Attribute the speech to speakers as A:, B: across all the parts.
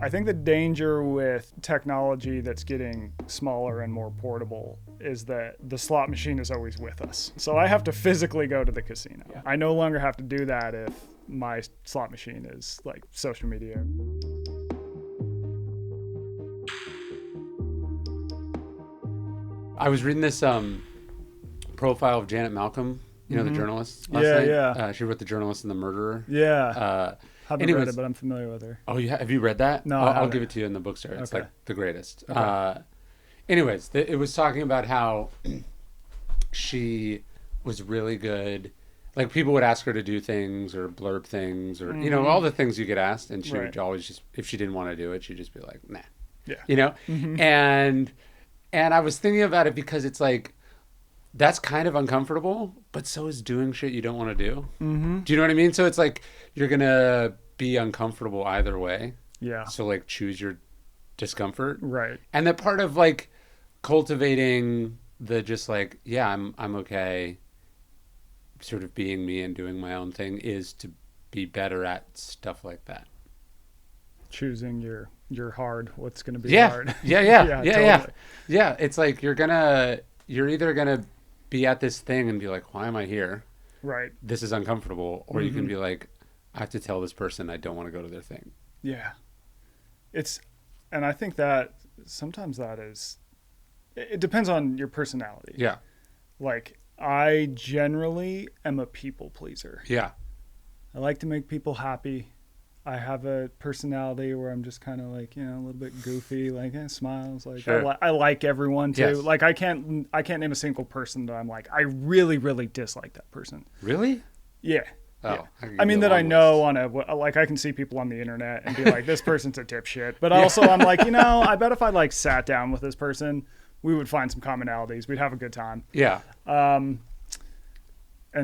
A: I think the danger with technology that's getting smaller and more portable is that the slot machine is always with us. So I have to physically go to the casino. Yeah. I no longer have to do that if my slot machine is like social media.
B: I was reading this profile of Janet Malcolm, you know, the journalist last
A: Yeah,
B: night.
A: yeah.
B: She wrote The Journalist and the Murderer.
A: Yeah. Haven't read it, but I'm familiar with her.
B: Oh, have you read that?
A: No,
B: I'll give it to you in the bookstore. It's
A: Okay.
B: like the greatest.
A: Okay.
B: Anyways, it was talking about how she was really good. Like, people would ask her to do things or blurb things or, you know, all the things you get asked. And she would always just, if she didn't want to do it, she'd just be like, nah.
A: Yeah.
B: You know? And I was thinking about it because it's like, that's kind of uncomfortable, but so is doing shit you don't want to do. Do you know what I mean? So it's like, you're going to be uncomfortable either way.
A: Yeah.
B: So like choose your discomfort.
A: Right.
B: And that part of like cultivating the just like, yeah, I'm okay sort of being me and doing my own thing is to be better at stuff like that.
A: Choosing your hard, what's going to be
B: Yeah.
A: hard.
B: Yeah.
A: Totally.
B: Yeah. It's like you're either going to be at this thing and be like, why am I here?
A: Right.
B: This is uncomfortable. Or you can be like, I have to tell this person I don't want to go to their thing.
A: Yeah. And I think that sometimes it depends on your personality.
B: Yeah.
A: Like, I generally am a people pleaser.
B: Yeah.
A: I like to make people happy. I have a personality where I'm just kind of like, you know, a little bit goofy, like smiles. Like
B: Sure.
A: I like everyone too.
B: Yes.
A: Like I can't name a single person that I'm like, I really, really dislike that person.
B: Really?
A: Yeah.
B: Oh,
A: Yeah. I mean that I know like I can see people on the internet and be like, this person's a dipshit. But also I'm like, you know, I bet if I like sat down with this person, we would find some commonalities. We'd have a good time.
B: Yeah.
A: And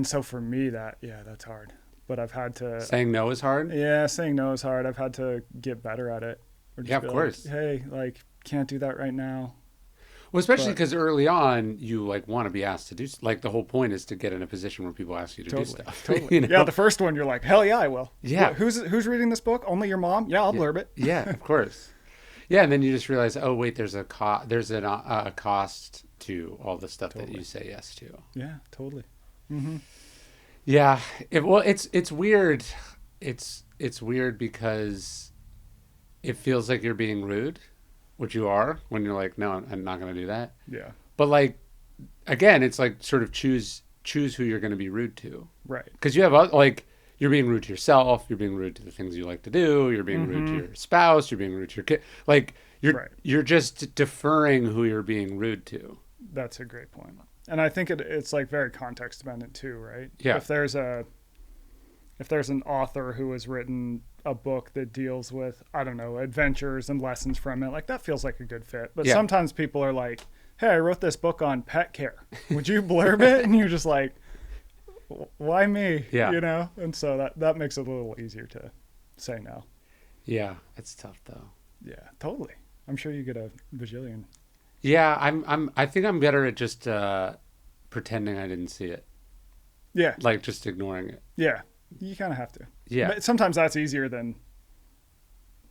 A: so for me that's hard. But I've had to
B: Saying no is hard?
A: Yeah, saying no is hard. I've had to get better at it. Or just
B: Yeah, of
A: be
B: course.
A: Like, hey, like can't do that right now.
B: Well, especially because early on you like want to be asked to do like the whole point is to get in a position where people ask you to do stuff.
A: Totally.
B: You know?
A: Yeah, the first one you're like, hell yeah, I will.
B: Yeah.
A: Who's reading this book? Only your mom? Yeah, I'll blurb it.
B: Yeah, of course. Yeah, and then you just realize, oh wait, there's a cost to all the stuff that you say yes to.
A: Yeah, totally.
B: Yeah. It's weird. It's weird because it feels like you're being rude, which you are when you're like, no, I'm not going to do that.
A: Yeah.
B: But like, again, it's like sort of choose who you're going to be rude to.
A: Right.
B: Because you have like, you're being rude to yourself. You're being rude to the things you like to do. You're being rude to your spouse. You're being rude to your kid. Like you're just deferring who you're being rude to.
A: That's a great point. And I think it's like very context dependent too, right?
B: Yeah.
A: If there's an author who has written a book that deals with, I don't know, adventures and lessons from it, like that feels like a good fit. But sometimes people are like, hey, I wrote this book on pet care. Would you blurb it? And you're just like, why me?
B: Yeah.
A: You know? And so that makes it a little easier to say no.
B: Yeah. It's tough though.
A: Yeah, totally. I'm sure you get a bajillion.
B: Yeah. I think I'm better at just pretending I didn't see it.
A: Yeah.
B: Like just ignoring it.
A: Yeah. You kind of have to.
B: Yeah.
A: But sometimes that's easier than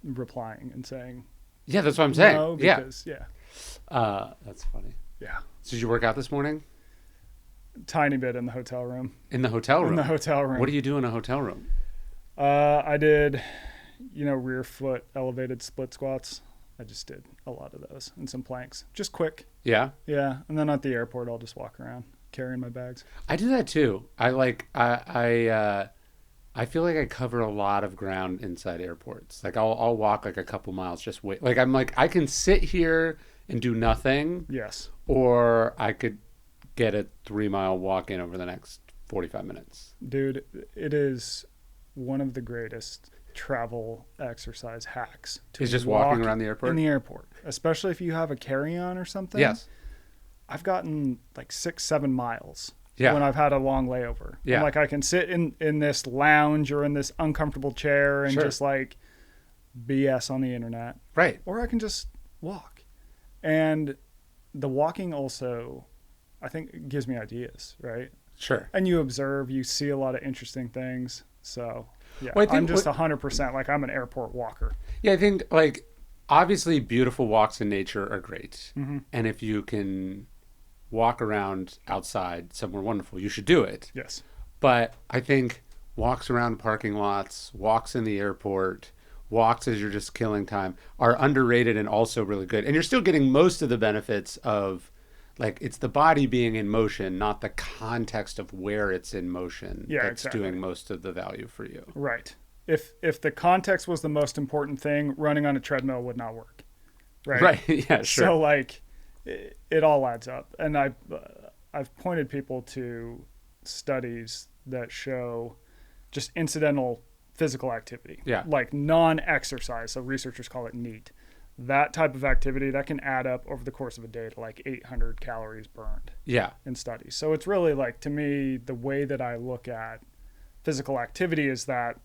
A: replying and saying.
B: Yeah, that's what I'm saying.
A: No, because, yeah.
B: That's funny.
A: Yeah.
B: So did you work out this morning?
A: Tiny bit in the hotel room.
B: In the hotel room?
A: In the hotel room.
B: What do you do in a hotel room?
A: I did, rear foot elevated split squats. I just did a lot of those and some planks. Just quick.
B: Yeah?
A: Yeah. And then at the airport, I'll just walk around carrying my bags.
B: I do that too. I feel like I cover a lot of ground inside airports. Like I'll walk like a couple miles, just wait. Like I'm like, I can sit here and do nothing.
A: Yes.
B: Or I could get a 3-mile walk in over the next 45 minutes.
A: Dude, it is one of the greatest travel exercise hacks.
B: Is just walking around the airport?
A: In the airport, especially if you have a carry-on or something.
B: Yes.
A: I've gotten like 6-7 miles.
B: Yeah.
A: When I've had a long layover.
B: Yeah.
A: And like I can sit in this lounge or in this uncomfortable chair and just like BS on the internet.
B: Right.
A: Or I can just walk. And the walking also, I think, gives me ideas, right?
B: Sure.
A: And you observe, you see a lot of interesting things. So Yeah,
B: Well, I think
A: I'm just 100% like I'm an airport walker.
B: Yeah, I think like obviously beautiful walks in nature are great.
A: Mm-hmm.
B: And if you can walk around outside somewhere wonderful, you should do it.
A: Yes.
B: But I think walks around parking lots, walks in the airport, walks as you're just killing time are underrated and also really good. And you're still getting most of the benefits of like it's the body being in motion, not the context of where it's in motion that's doing most of the value for you.
A: Right. If the context was the most important thing, running on a treadmill would not work. Right.
B: Right. Yeah, sure.
A: So like it all adds up. And I've pointed people to studies that show just incidental physical activity.
B: Yeah.
A: Like non-exercise. So researchers call it NEAT. That type of activity that can add up over the course of a day to like 800 calories burned.
B: Yeah.
A: In studies. So it's really like, to me, the way that I look at physical activity is that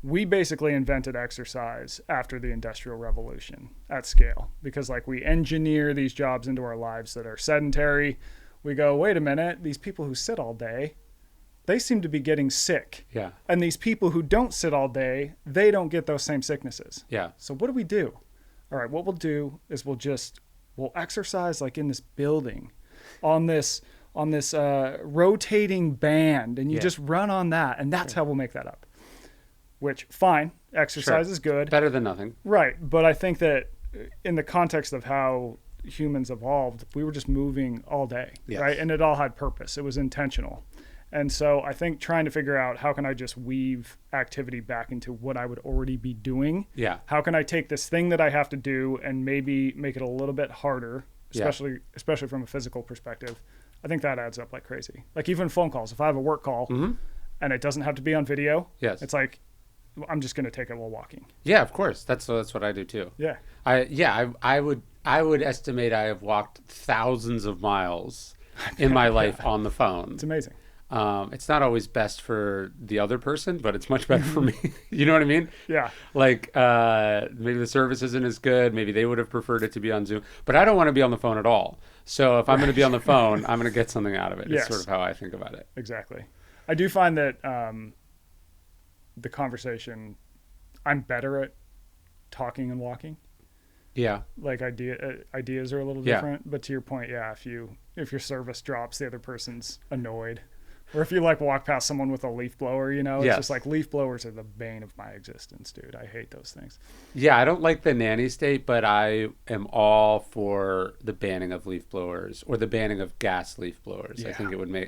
A: we basically invented exercise after the Industrial Revolution at scale, because like we engineer these jobs into our lives that are sedentary. We go, wait a minute, these people who sit all day, they seem to be getting sick.
B: Yeah.
A: And these people who don't sit all day, they don't get those same sicknesses.
B: Yeah.
A: So what do? All right, what we'll do is we'll exercise like in this building on this rotating band, and you just run on that, and that's how we'll make that up. Which, fine, exercise is good.
B: Better than nothing.
A: Right, but I think that in the context of how humans evolved, we were just moving all day, right? And it all had purpose. It was intentional. And so I think trying to figure out how can I just weave activity back into what I would already be doing.
B: Yeah.
A: How can I take this thing that I have to do and maybe make it a little bit harder, especially from a physical perspective. I think that adds up like crazy. Like even phone calls. If I have a work call and it doesn't have to be on video, it's like I'm just going to take it while walking.
B: Yeah, of course. That's what I do too.
A: Yeah.
B: I would estimate I have walked thousands of miles in my life on the phone.
A: It's amazing.
B: It's not always best for the other person, but it's much better for me. You know what I mean?
A: Yeah.
B: Like maybe the service isn't as good. Maybe they would have preferred it to be on Zoom. But I don't want to be on the phone at all. So if I'm going to be on the phone, I'm going to get something out of it. It's sort of how I think about it.
A: Exactly. I do find that the conversation, I'm better at talking and walking.
B: Yeah.
A: Like ideas are a little different. But to your point, if your service drops, the other person's annoyed. Or if you like walk past someone with a leaf blower, it's just like leaf blowers are the bane of my existence, dude. I hate those things.
B: Yeah, I don't like the nanny state, but I am all for the banning of leaf blowers or the banning of gas leaf blowers. Yeah.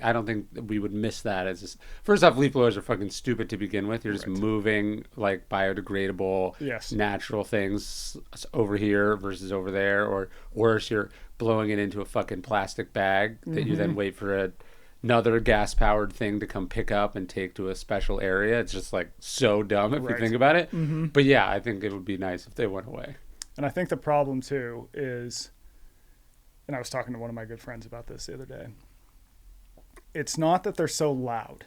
B: I don't think we would miss that as first off, leaf blowers are fucking stupid to begin with. You're just moving like biodegradable, natural things over here versus over there, or worse, you're blowing it into a fucking plastic bag that you then wait for another gas-powered thing to come pick up and take to a special area. It's just like so dumb if you think about it. But yeah, I think it would be nice if they went away.
A: And I think the problem too is, and I was talking to one of my good friends about this the other day, it's not that they're so loud.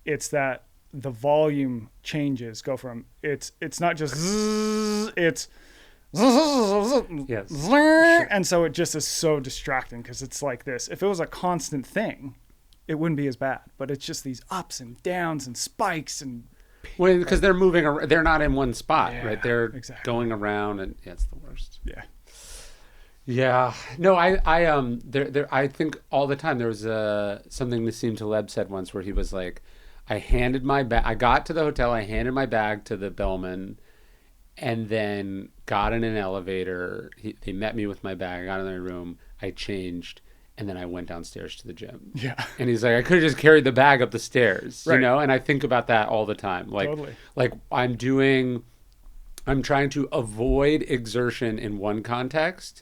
A: It's that the volume changes go from, it's not just zzz, it's and so it just is so distracting because it's like this. If it was a constant thing, it wouldn't be as bad, but it's just these ups and downs and spikes and
B: because they're moving around, they're not in one spot, right? They're going around, and it's the worst. No, I think all the time there was something Nassim Taleb said once where he was like, I got to the hotel, I handed my bag to the bellman, and then got in an elevator. They met me with my bag. I got in my room. I changed, and then I went downstairs to the gym. Yeah. And he's like, I could have just carried the bag up the stairs, you know? And I think about that all the time. Like, like I'm trying to avoid exertion in one context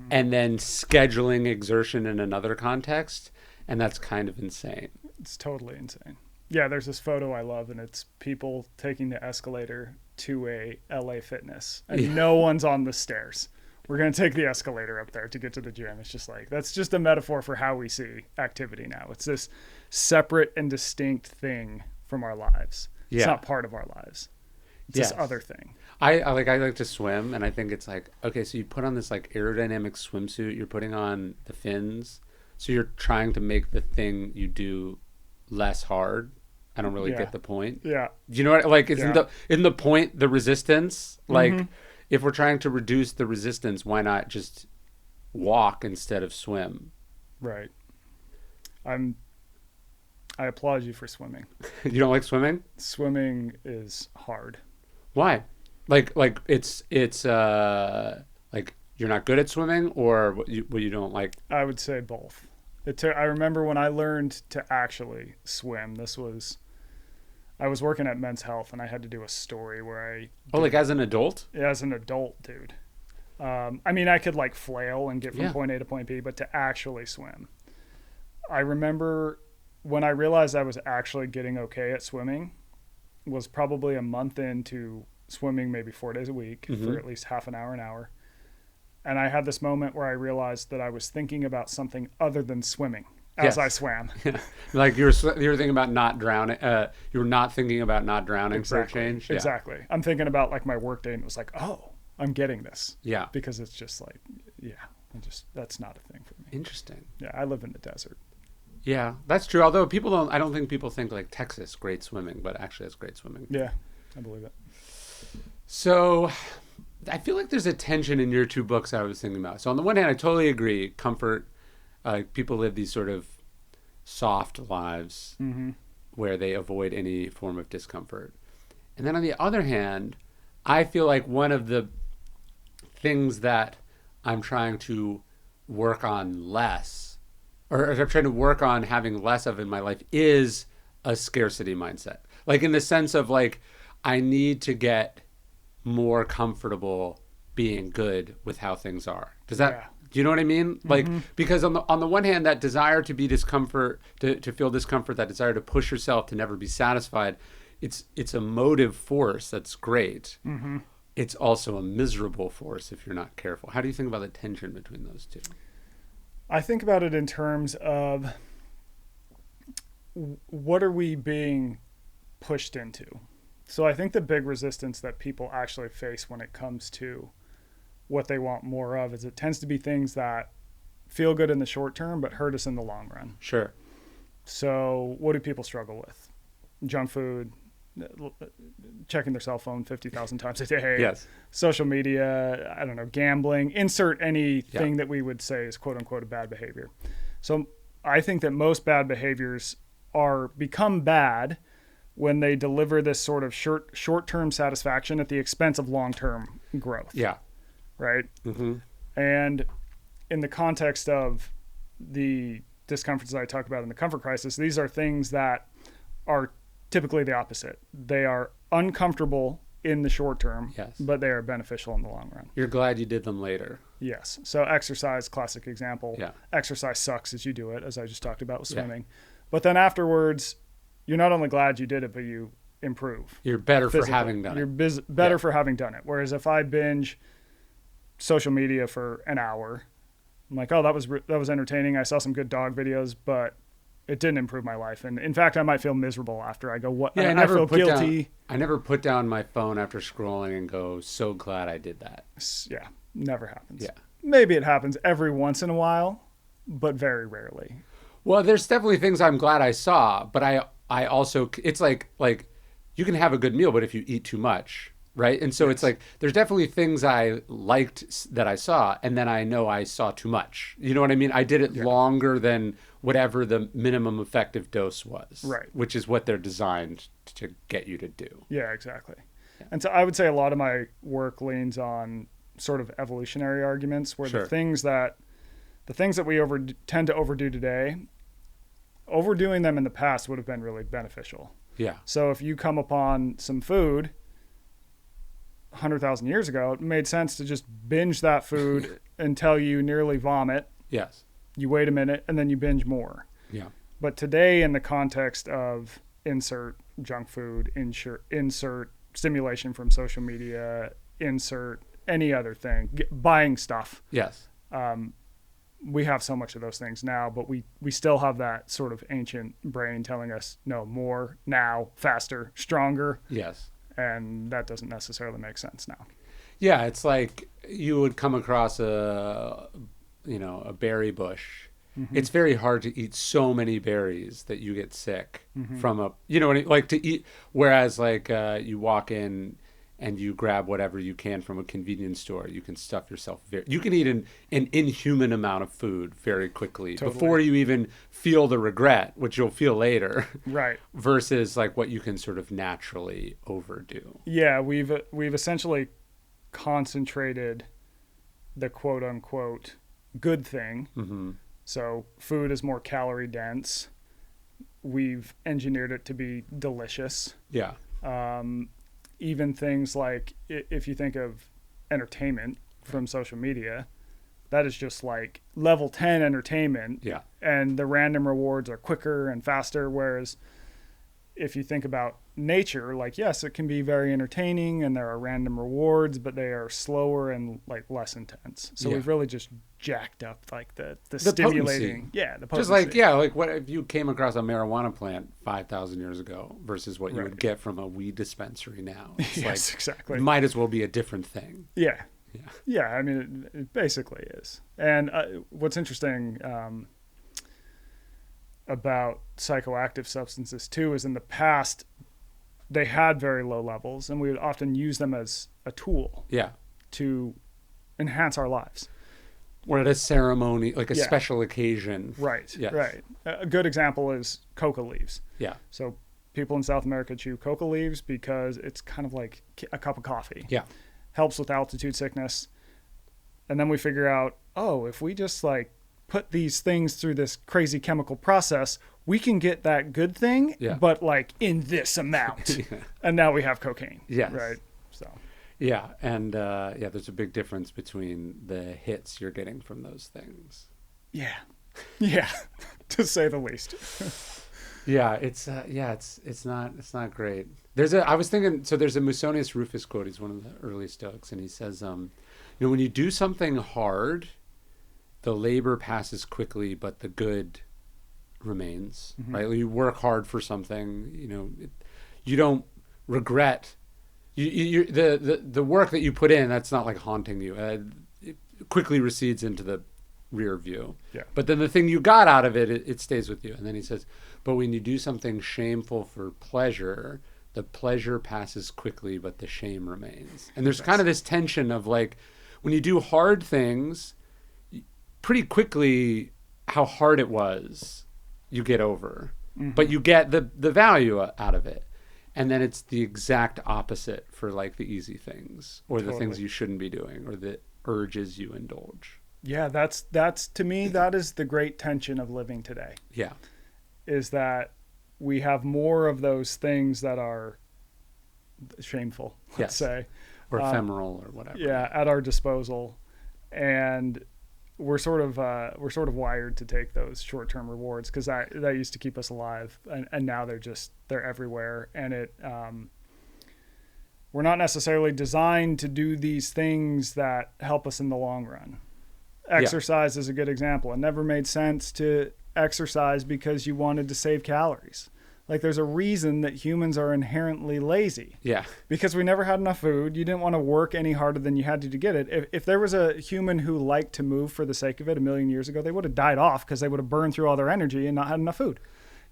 B: and then scheduling exertion in another context. And that's kind of insane.
A: It's totally insane. Yeah, there's this photo I love, and it's people taking the escalator to a LA Fitness, and no one's on the stairs. We're going to take the escalator up there to get to the gym. It's just like, that's just a metaphor for how we see activity now. It's this separate and distinct thing from our lives. It's not part of our lives. It's this other thing.
B: I like to swim, and I think it's like, okay, so you put on this like aerodynamic swimsuit, you're putting on the fins, so you're trying to make the thing you do less hard. I don't really get the point.
A: Yeah.
B: Do you know what, like, isn't the point the resistance? Like, if we're trying to reduce the resistance, why not just walk instead of swim?
A: Right. I applaud you for swimming.
B: You don't like swimming?
A: Swimming is hard.
B: Why? Like it's like you're not good at swimming, or what you don't like?
A: I would say both. I remember when I learned to actually swim. I was working at Men's Health, and I had to do a story where
B: like as an adult?
A: As an adult, dude. I mean, I could like flail and get from point A to point B, but to actually swim. I remember when I realized I was actually getting okay at swimming was probably a month into swimming maybe 4 days a week for at least half an hour. And I had this moment where I realized that I was thinking about something other than swimming as I swam.
B: Like you were thinking about not drowning. You were not thinking about not drowning for a change. Yeah.
A: Exactly. I'm thinking about like my work day, and it was like, oh, I'm getting this.
B: Yeah.
A: Because it's just like, that's not a thing for me.
B: Interesting.
A: Yeah. I live in the desert.
B: Yeah, that's true. Although I don't think people think like Texas, great swimming, but actually it's great swimming.
A: Yeah, I believe it.
B: So I feel like there's a tension in your two books I was thinking about. So on the one hand, I totally agree. Comfort, people live these sort of soft lives where they avoid any form of discomfort. And then on the other hand, I feel like one of the things that I'm trying to work on less, or I'm trying to work on having less of in my life, is a scarcity mindset. Like in the sense of like, I need to get more comfortable being good with how things are. Do you know what I mean? Like, because on the one hand, that desire to be discomfort, to feel discomfort, that desire to push yourself to never be satisfied, it's a motive force that's great. It's also a miserable force if you're not careful. How do you think about the tension between those two?
A: I think about it in terms of what are we being pushed into? So I think the big resistance that people actually face when it comes to what they want more of is it tends to be things that feel good in the short term but hurt us in the long run.
B: Sure.
A: So what do people struggle with? Junk food, checking their cell phone 50,000 times a day.
B: Yes.
A: Social media, I don't know, gambling, insert anything that we would say is quote unquote a bad behavior. So I think that most bad behaviors become bad when they deliver this sort of short-term satisfaction at the expense of long-term growth.
B: Yeah.
A: Right? And in the context of the discomforts that I talk about in the comfort crisis, these are things that are typically the opposite. They are uncomfortable in the short term, but they are beneficial in the long run.
B: You're glad you did them later.
A: Yes. So exercise, classic example.
B: Yeah.
A: Exercise sucks as you do it, as I just talked about with swimming. But then afterwards, you're not only glad you did it, but you improve.
B: You're better physically for having done it.
A: You're better for having done it. Whereas if I binge social media for an hour, I'm like, oh, that was entertaining. I saw some good dog videos, but it didn't improve my life. And in fact, I might feel miserable after I go, what?
B: Yeah,
A: I feel guilty.
B: I never put down my phone after scrolling and go, so glad I did that.
A: Yeah, never happens.
B: Yeah.
A: Maybe it happens every once in a while, but very rarely.
B: Well, there's definitely things I'm glad I saw, but I also, it's like you can have a good meal, but if you eat too much, right? And so it's like, there's definitely things I liked that I saw, and then I know I saw too much. You know what I mean? I did it longer than whatever the minimum effective dose was.
A: Right.
B: Which is what they're designed to get you to do.
A: Yeah, exactly. Yeah. And so I would say a lot of my work leans on sort of evolutionary arguments where the things that we tend to overdo today, overdoing them in the past would have been really beneficial.
B: Yeah.
A: So if you come upon some food 100,000 years ago, it made sense to just binge that food until you nearly vomit.
B: Yes.
A: You wait a minute and then you binge more.
B: Yeah.
A: But today, in the context of insert junk food, insert stimulation from social media, insert any other thing, buying stuff.
B: Yes.
A: We have so much of those things now, but we still have that sort of ancient brain telling us, no, more, now, faster, stronger.
B: Yes.
A: And that doesn't necessarily make sense now.
B: Yeah, it's like you would come across a berry bush it's very hard to eat so many berries that you get sick
A: Mm-hmm.
B: from a, you know, like to eat. Whereas like you walk in and you grab whatever you can from a convenience store, you can stuff yourself. You can eat an inhuman amount of food very quickly
A: Totally.
B: before you even feel the regret, which you'll feel later.
A: Right.
B: Versus like what you can sort of naturally overdo.
A: Yeah, we've essentially concentrated the quote unquote good thing.
B: Mm-hmm.
A: So food is more calorie dense. We've engineered it to be delicious.
B: Yeah.
A: Even things like if you think of entertainment from social media, that is just like level 10 entertainment.
B: Yeah.
A: And the random rewards are quicker and faster. Whereas if you think about nature, like, yes, it can be very entertaining and there are random rewards, but they are slower and like less intense. So we've really just jacked up like the stimulating.
B: Potency.
A: Yeah. The potency.
B: Just like, yeah, like what if you came across a marijuana plant 5,000 years ago versus what you would get from a weed dispensary now. It's
A: yes,
B: like,
A: exactly.
B: It might as well be a different thing.
A: Yeah.
B: Yeah.
A: Yeah. I mean, it basically is. And what's interesting about psychoactive substances too is in the past they had very low levels and we would often use them as a tool to enhance our lives.
B: Or at a ceremony, like a special occasion.
A: Right.
B: Yes.
A: Right. A good example is coca leaves.
B: Yeah.
A: So people in South America chew coca leaves because it's kind of like a cup of coffee.
B: Yeah.
A: Helps with altitude sickness. And then we figure out, oh, if we just like put these things through this crazy chemical process, we can get that good thing, but like in this amount. And now we have cocaine.
B: Yes.
A: Right. So.
B: Yeah. And there's a big difference between the hits you're getting from those things.
A: Yeah. Yeah. To say the least.
B: Yeah. It's not great. I was thinking, so there's a Musonius Rufus quote. He's one of the early Stoics. And he says, when you do something hard, the labor passes quickly, but the good remains, right? You work hard for something, you don't regret the work that you put in. That's not like haunting you. It quickly recedes into the rear view.
A: Yeah.
B: But then the thing you got out of it stays with you. And then he says, but when you do something shameful for pleasure, the pleasure passes quickly, but the shame remains. And there's kind of this tension of like, when you do hard things, pretty quickly how hard it was you get over, but you get the value out of it. And then it's the exact opposite for like the easy things or the things you shouldn't be doing or the urges you indulge.
A: Yeah, that's to me, that is the great tension of living today.
B: Yeah.
A: Is that we have more of those things that are shameful, let's say.
B: Or ephemeral or whatever.
A: Yeah, at our disposal. And we're sort of wired to take those short-term rewards because that used to keep us alive, and now they're everywhere, and we're not necessarily designed to do these things that help us in the long run. Exercise is a good example. It never made sense to exercise because you wanted to save calories. Like there's a reason that humans are inherently lazy.
B: Yeah.
A: Because we never had enough food. You didn't want to work any harder than you had to get it. If there was a human who liked to move for the sake of it 1,000,000 years ago, they would have died off because they would have burned through all their energy and not had enough food.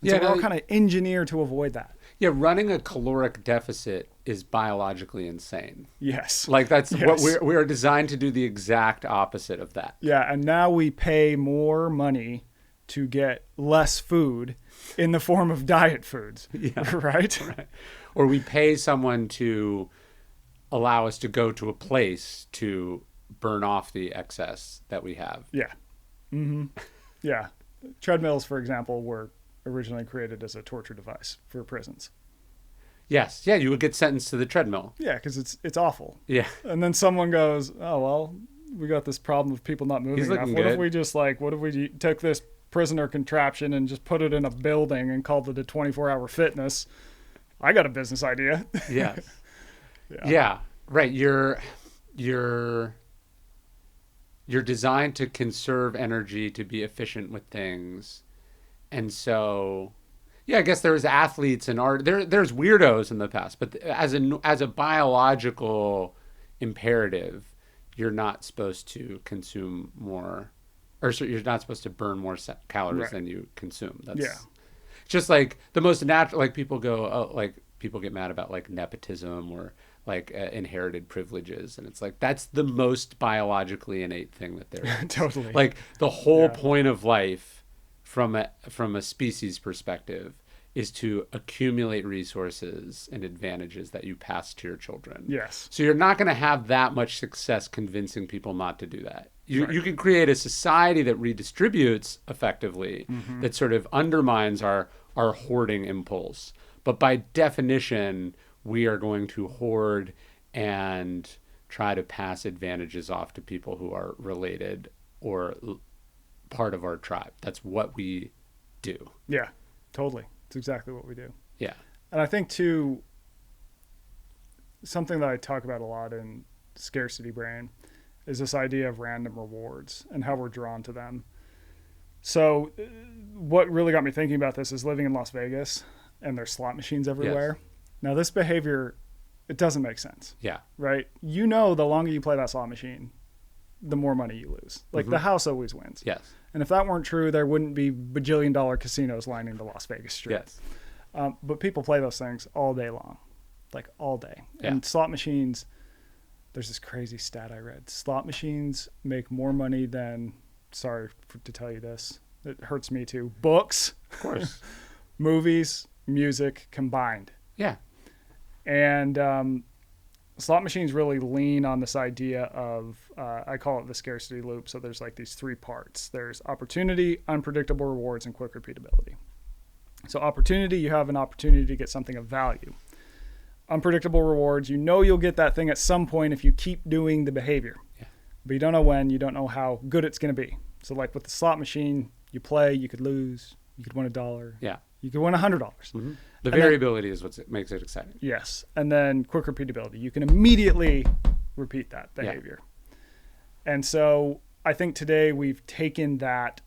A: And so we're all kind of engineered to avoid that.
B: Yeah, running a caloric deficit is biologically insane.
A: Yes.
B: Like that's what we are designed to do, the exact opposite of that.
A: Yeah, and now we pay more money to get less food in the form of diet foods.
B: Yeah.
A: Right?
B: Or we pay someone to allow us to go to a place to burn off the excess that we have.
A: Yeah. Mm-hmm. Yeah. Treadmills, for example, were originally created as a torture device for prisons.
B: Yes. Yeah, you would get sentenced to the treadmill.
A: Yeah, because it's awful.
B: Yeah.
A: And then someone goes, oh, well, we got this problem of people not moving enough. What if we took this prisoner contraption and just put it in a building and called it a 24-hour fitness? I got a business idea.
B: Yes. Yeah. Right. You're designed to conserve energy, to be efficient with things. And so, I guess there's athletes and art. There's weirdos in the past, but as a biological imperative, you're not supposed to consume more or so you're not supposed to burn more calories
A: Right.
B: than you consume. That's
A: Yeah.
B: just like the most natural. Like people go, oh, like people get mad about like nepotism or like inherited privileges, and it's like that's the most biologically innate thing that there is.
A: Totally.
B: Like the whole
A: Yeah.
B: point of life, from a species perspective, is to accumulate resources and advantages that you pass to your children.
A: Yes.
B: So you're not going to have that much success convincing people not to do that.
A: Right.
B: You can create a society that redistributes effectively, that sort of undermines our hoarding impulse. But by definition, we are going to hoard and try to pass advantages off to people who are related or part of our tribe. That's what we do.
A: Yeah. Totally. It's exactly what we do.
B: Yeah.
A: And I think too, something that I talk about a lot in Scarcity Brain is this idea of random rewards and how we're drawn to them. So what really got me thinking about this is living in Las Vegas and there's slot machines everywhere. Yes. Now this behavior, it doesn't make sense.
B: Yeah.
A: Right? You know, the longer you play that slot machine, the more money you lose. Like the house always wins.
B: Yes.
A: And if that weren't true, there wouldn't be bajillion-dollar casinos lining the Las Vegas Strip.
B: Yes.
A: But people play those things all day long, like all day.
B: Yeah.
A: And slot machines, there's this crazy stat I read. Slot machines make more money than, to tell you this, it hurts me too, books,
B: of course,
A: movies, music combined.
B: Yeah.
A: And slot machines really lean on this idea of, I call it the scarcity loop. So there's like these three parts. There's opportunity, unpredictable rewards, and quick repeatability. So opportunity, you have an opportunity to get something of value. Unpredictable rewards, you know you'll get that thing at some point if you keep doing the behavior.
B: Yeah.
A: But you don't know when, you don't know how good it's going to be. So like with the slot machine, you play, you could lose, you could win $1.
B: Yeah.
A: You could win $100.
B: Mm-hmm. The variability is what makes it exciting.
A: Yes. And then quick repeatability. You can immediately repeat that behavior. Yeah. And so I think today we've taken that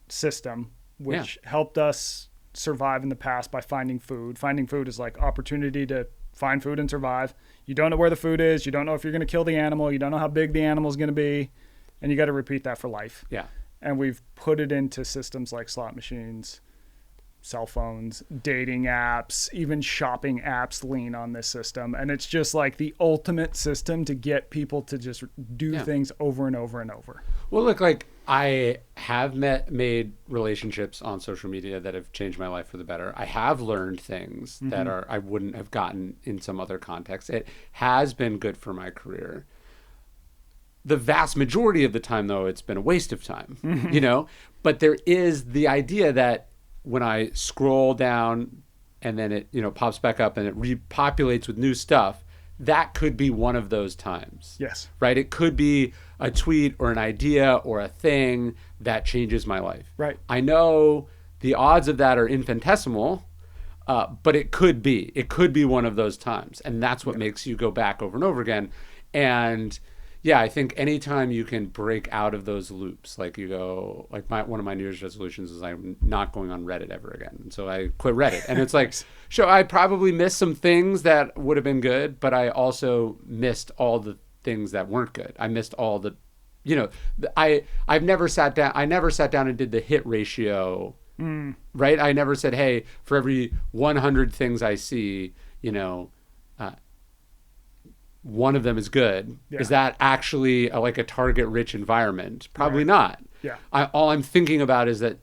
A: system, which helped us survive in the past by finding food. Finding food is like opportunity to find food and survive. You don't know where the food is. You don't know if you're going to kill the animal. You don't know how big the animal is going to be. And you got to repeat that for life.
B: Yeah.
A: And we've put it into systems like slot machines, cell phones, dating apps, even shopping apps lean on this system. And it's just like the ultimate system to get people to just do things over and over and over.
B: Well, look, like I have made relationships on social media that have changed my life for the better. I have learned things that I wouldn't have gotten in some other context. It has been good for my career. The vast majority of the time, though, it's been a waste of time, you know? But there is the idea that when I scroll down and then it, pops back up and it repopulates with new stuff, that could be one of those times.
A: Yes.
B: Right? It could be a tweet or an idea or a thing that changes my life.
A: Right.
B: I know the odds of that are infinitesimal, but it could be. It could be one of those times. And that's what makes you go back over and over again. And yeah, I think anytime you can break out of those loops, like you go, like one of my New Year's resolutions is I'm not going on Reddit ever again. And so I quit Reddit. And it's like, sure, I probably missed some things that would have been good, but I also missed all the things that weren't good. I missed all the, I've never sat down. I never sat down and did the hit ratio, right? I never said, hey, for every 100 things I see, one of them is good. Yeah. Is that actually like a target-rich environment? Probably not.
A: Yeah.
B: All I'm thinking about is that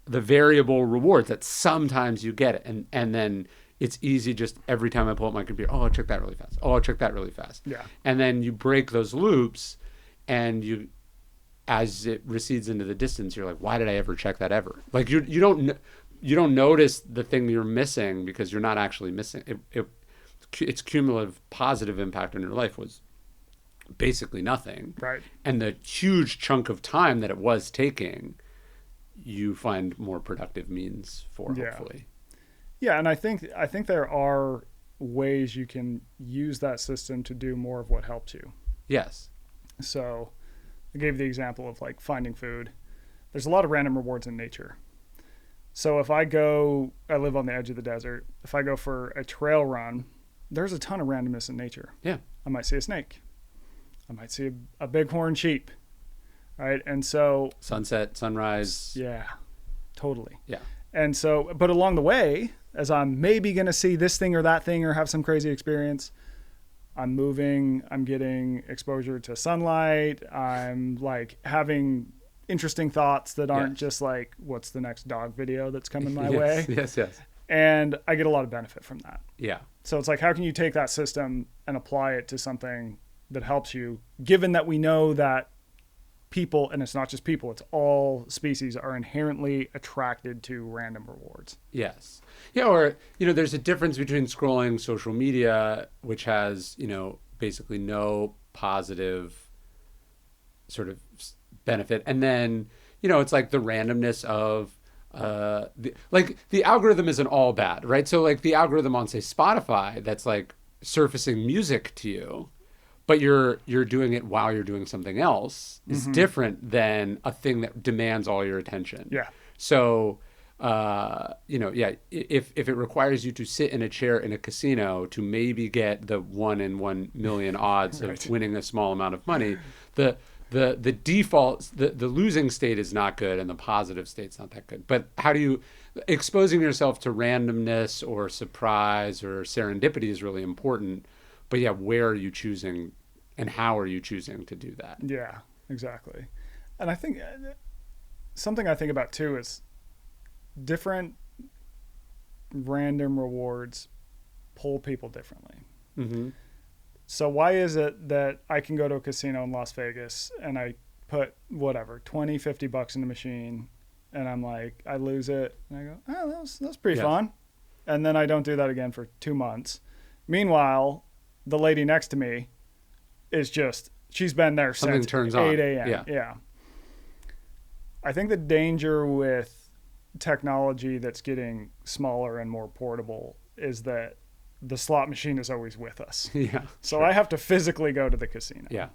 B: the variable rewards that sometimes you get it, and then it's easy just every time I pull up my computer. Oh, I'll check that really fast. Oh, I'll check that really fast.
A: Yeah.
B: And then you break those loops, and as it recedes into the distance, you're like, why did I ever check that ever? Like you don't notice the thing you're missing because you're not actually missing it. Its cumulative positive impact on your life was basically nothing.
A: Right.
B: And the huge chunk of time that it was taking, you find more productive means for, hopefully.
A: Yeah, and I think there are ways you can use that system to do more of what helps you.
B: Yes.
A: So I gave the example of like finding food. There's a lot of random rewards in nature. So if I live on the edge of the desert. If I go for a trail run, there's a ton of randomness in nature.
B: Yeah.
A: I might see a snake. I might see a bighorn sheep. right? And so
B: sunset, sunrise.
A: Yeah, totally.
B: Yeah.
A: And so, but along the way, as I'm maybe going to see this thing or that thing or have some crazy experience, I'm moving, I'm getting exposure to sunlight, I'm like having interesting thoughts that aren't just like, what's the next dog video that's coming my way?
B: Yes.
A: And I get a lot of benefit from that.
B: Yeah.
A: So it's like, how can you take that system and apply it to something that helps you, given that we know that people, and it's not just people, it's all species, are inherently attracted to random rewards.
B: Yes. Yeah, or, there's a difference between scrolling social media, which has, basically no positive sort of benefit. And then, it's like the randomness of, the algorithm isn't all bad, right? So like the algorithm on, say, Spotify, that's like surfacing music to you, but you're doing it while you're doing something else is different than a thing that demands all your attention.
A: Yeah.
B: So, if it requires you to sit in a chair in a casino to maybe get the 1 in 1 million odds of winning a small amount of money, the default, the losing state is not good and the positive state's not that good. But how do you, exposing yourself to randomness or surprise or serendipity is really important. But yeah, where are you choosing and how are you choosing to do that?
A: Yeah, exactly. And I think something I think about too is different random rewards pull people differently.
B: Mm-hmm.
A: So why is it that I can go to a casino in Las Vegas and I put whatever, 20, 50 bucks in the machine and I'm like, I lose it and I go, oh, that was pretty fun. And then I don't do that again for 2 months. Meanwhile, the lady next to me is just, she's been there since 8 a.m. Yeah. I think the danger with technology that's getting smaller and more portable is that the slot machine is always with us.
B: Yeah.
A: So I have to physically go to the casino.
B: Yeah.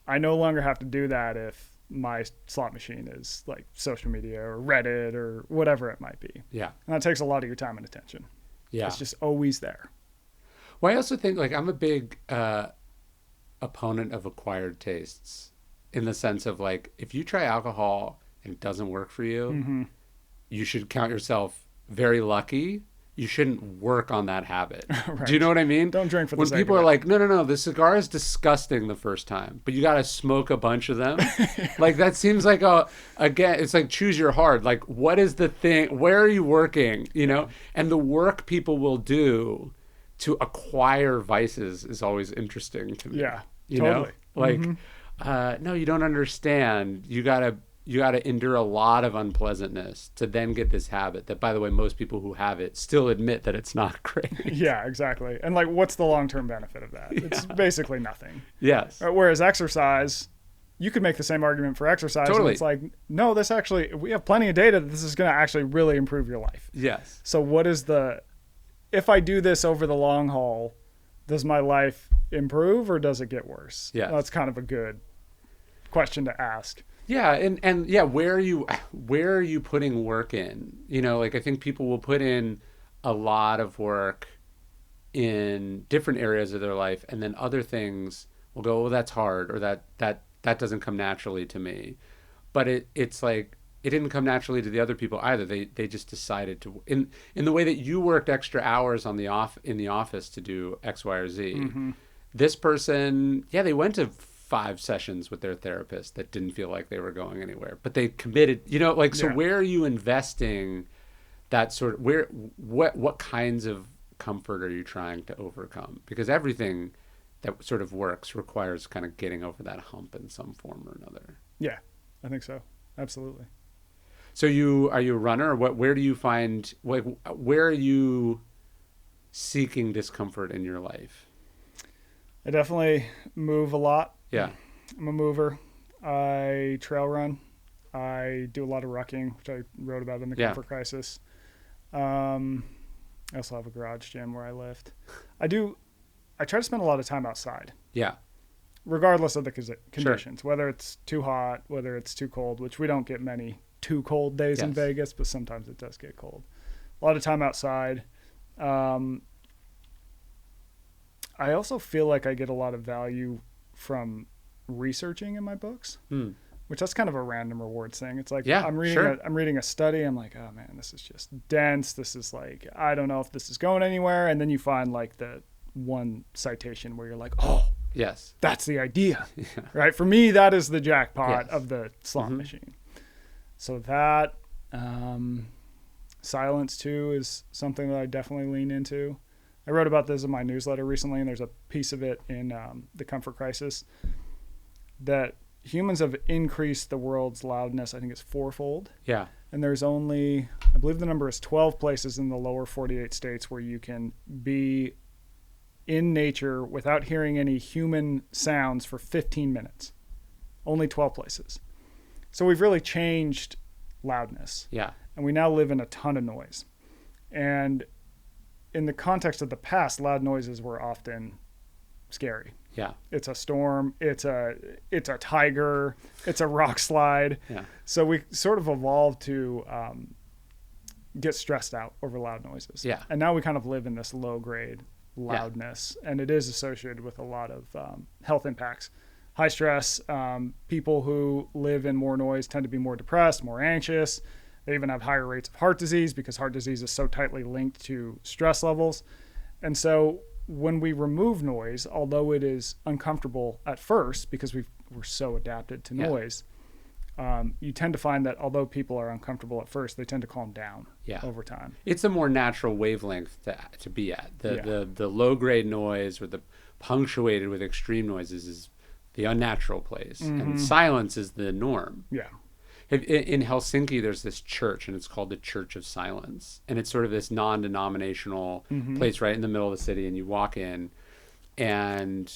A: I no longer have to do that if my slot machine is like social media or Reddit or whatever it might be.
B: Yeah.
A: And that takes a lot of your time and attention.
B: Yeah.
A: It's just always there.
B: Well, I also think like I'm a big opponent of acquired tastes in the sense of like, if you try alcohol and it doesn't work for you, you should count yourself very lucky. You shouldn't work on that habit.
A: Right.
B: Do you know what I mean?
A: Don't drink for the
B: when
A: sake
B: people
A: of
B: are
A: it.
B: like, no, the cigar is disgusting the first time, but you got to smoke a bunch of them. Like that seems like again, it's like choose your heart. Like what is the thing? Where are you working? And the work people will do to acquire vices is always interesting to me.
A: Yeah,
B: totally. Like,
A: Mm-hmm.
B: No, you don't understand. You gotta endure a lot of unpleasantness to then get this habit that, by the way, most people who have it still admit that it's not great.
A: Yeah, exactly. And like, what's the long-term benefit of that? It's basically nothing.
B: Yes.
A: Whereas exercise, you could make the same argument for exercise.
B: Totally.
A: And it's like, no, this actually, we have plenty of data that this is going to actually really improve your life.
B: Yes.
A: So what is if I do this over the long haul, does my life improve or does it get worse?
B: Yes.
A: That's kind of a good question to ask.
B: Yeah, and yeah, where are you putting work in? Like I think people will put in a lot of work in different areas of their life, and then other things will go, oh, that's hard, or that doesn't come naturally to me. But it's like it didn't come naturally to the other people either. They just decided to in the way that you worked extra hours in the office to do X, Y, or Z. Mm-hmm. This person, they went to 5 sessions with their therapist that didn't feel like they were going anywhere, but they committed, so where are you investing that sort of, what kinds of comfort are you trying to overcome? Because everything that sort of works requires kind of getting over that hump in some form or another.
A: Yeah, I think so. Absolutely.
B: So are you a runner, or where do you find, like, where are you seeking discomfort in your life?
A: I definitely move a lot.
B: Yeah.
A: I'm a mover. I trail run. I do a lot of rucking, which I wrote about in the Comfort Crisis. I also have a garage gym where I lift. I try to spend a lot of time outside.
B: Yeah.
A: Regardless of the conditions,
B: Sure.
A: whether it's too hot, whether it's too cold, which we don't get many too cold days in Vegas, but sometimes it does get cold. A lot of time outside. I also feel like I get a lot of value from researching in my books.
B: Hmm.
A: Which that's kind of a random rewards thing. It's like I'm reading a study. I'm like, oh man, this is just dense. This is like, I don't know if this is going anywhere. And then you find like the one citation where you're like, oh,
B: yes,
A: that's the idea, right? For me, that is the jackpot
B: yes.
A: of the slot machine. So that silence too is something that I definitely lean into. I wrote about this in my newsletter recently, and there's a piece of it in the Comfort Crisis that humans have increased the world's loudness. I think it's 4-fold.
B: Yeah.
A: And there's only, I believe the number is 12 places in the lower 48 states where you can be in nature without hearing any human sounds for 15 minutes. Only 12 places. So we've really changed loudness.
B: Yeah.
A: And we now live in a ton of noise. And in the context of the past, loud noises were often scary.
B: Yeah.
A: It's a storm. It's a tiger. It's a rock slide.
B: Yeah.
A: So we sort of evolved to get stressed out over loud noises.
B: Yeah.
A: And now we kind of live in this low grade loudness, and it is associated with a lot of health impacts. High stress. People who live in more noise tend to be more depressed, more anxious. They even have higher rates of heart disease because heart disease is so tightly linked to stress levels. And so when we remove noise, although it is uncomfortable at first because we're so adapted to noise, you tend to find that although people are uncomfortable at first, they tend to calm down over time.
B: It's a more natural wavelength to be at. The low grade noise or the punctuated with extreme noises is the unnatural place, and silence is the norm.
A: Yeah.
B: In Helsinki, there's this church, and it's called the Church of Silence, and it's sort of this non-denominational place right in the middle of the city. And you walk in, and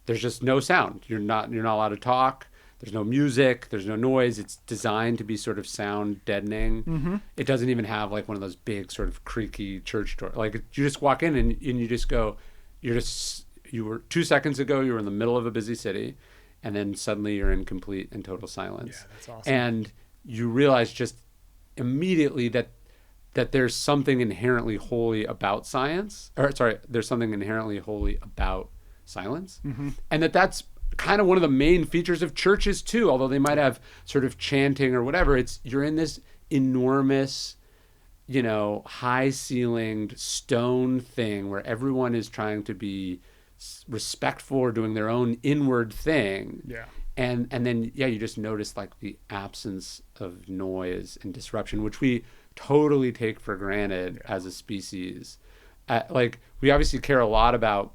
B: there's just no sound. You're not allowed to talk. There's no music. There's no noise. It's designed to be sort of sound deadening. It doesn't even have like one of those big sort of creaky church doors. Like you just walk in and you just go. You were 2 seconds ago. You were in the middle of a busy city. And then suddenly you're in complete and total silence.
A: Yeah, that's awesome.
B: And you realize just immediately that there's something inherently holy about science. There's something inherently holy about silence. And that's kind of one of the main features of churches too, although they might have sort of chanting or whatever. You're in this enormous, high-ceilinged stone thing where everyone is trying to be respectful or doing their own inward thing. And then you just notice like the absence of noise and disruption, which we totally take for granted as a species. Like we obviously care a lot about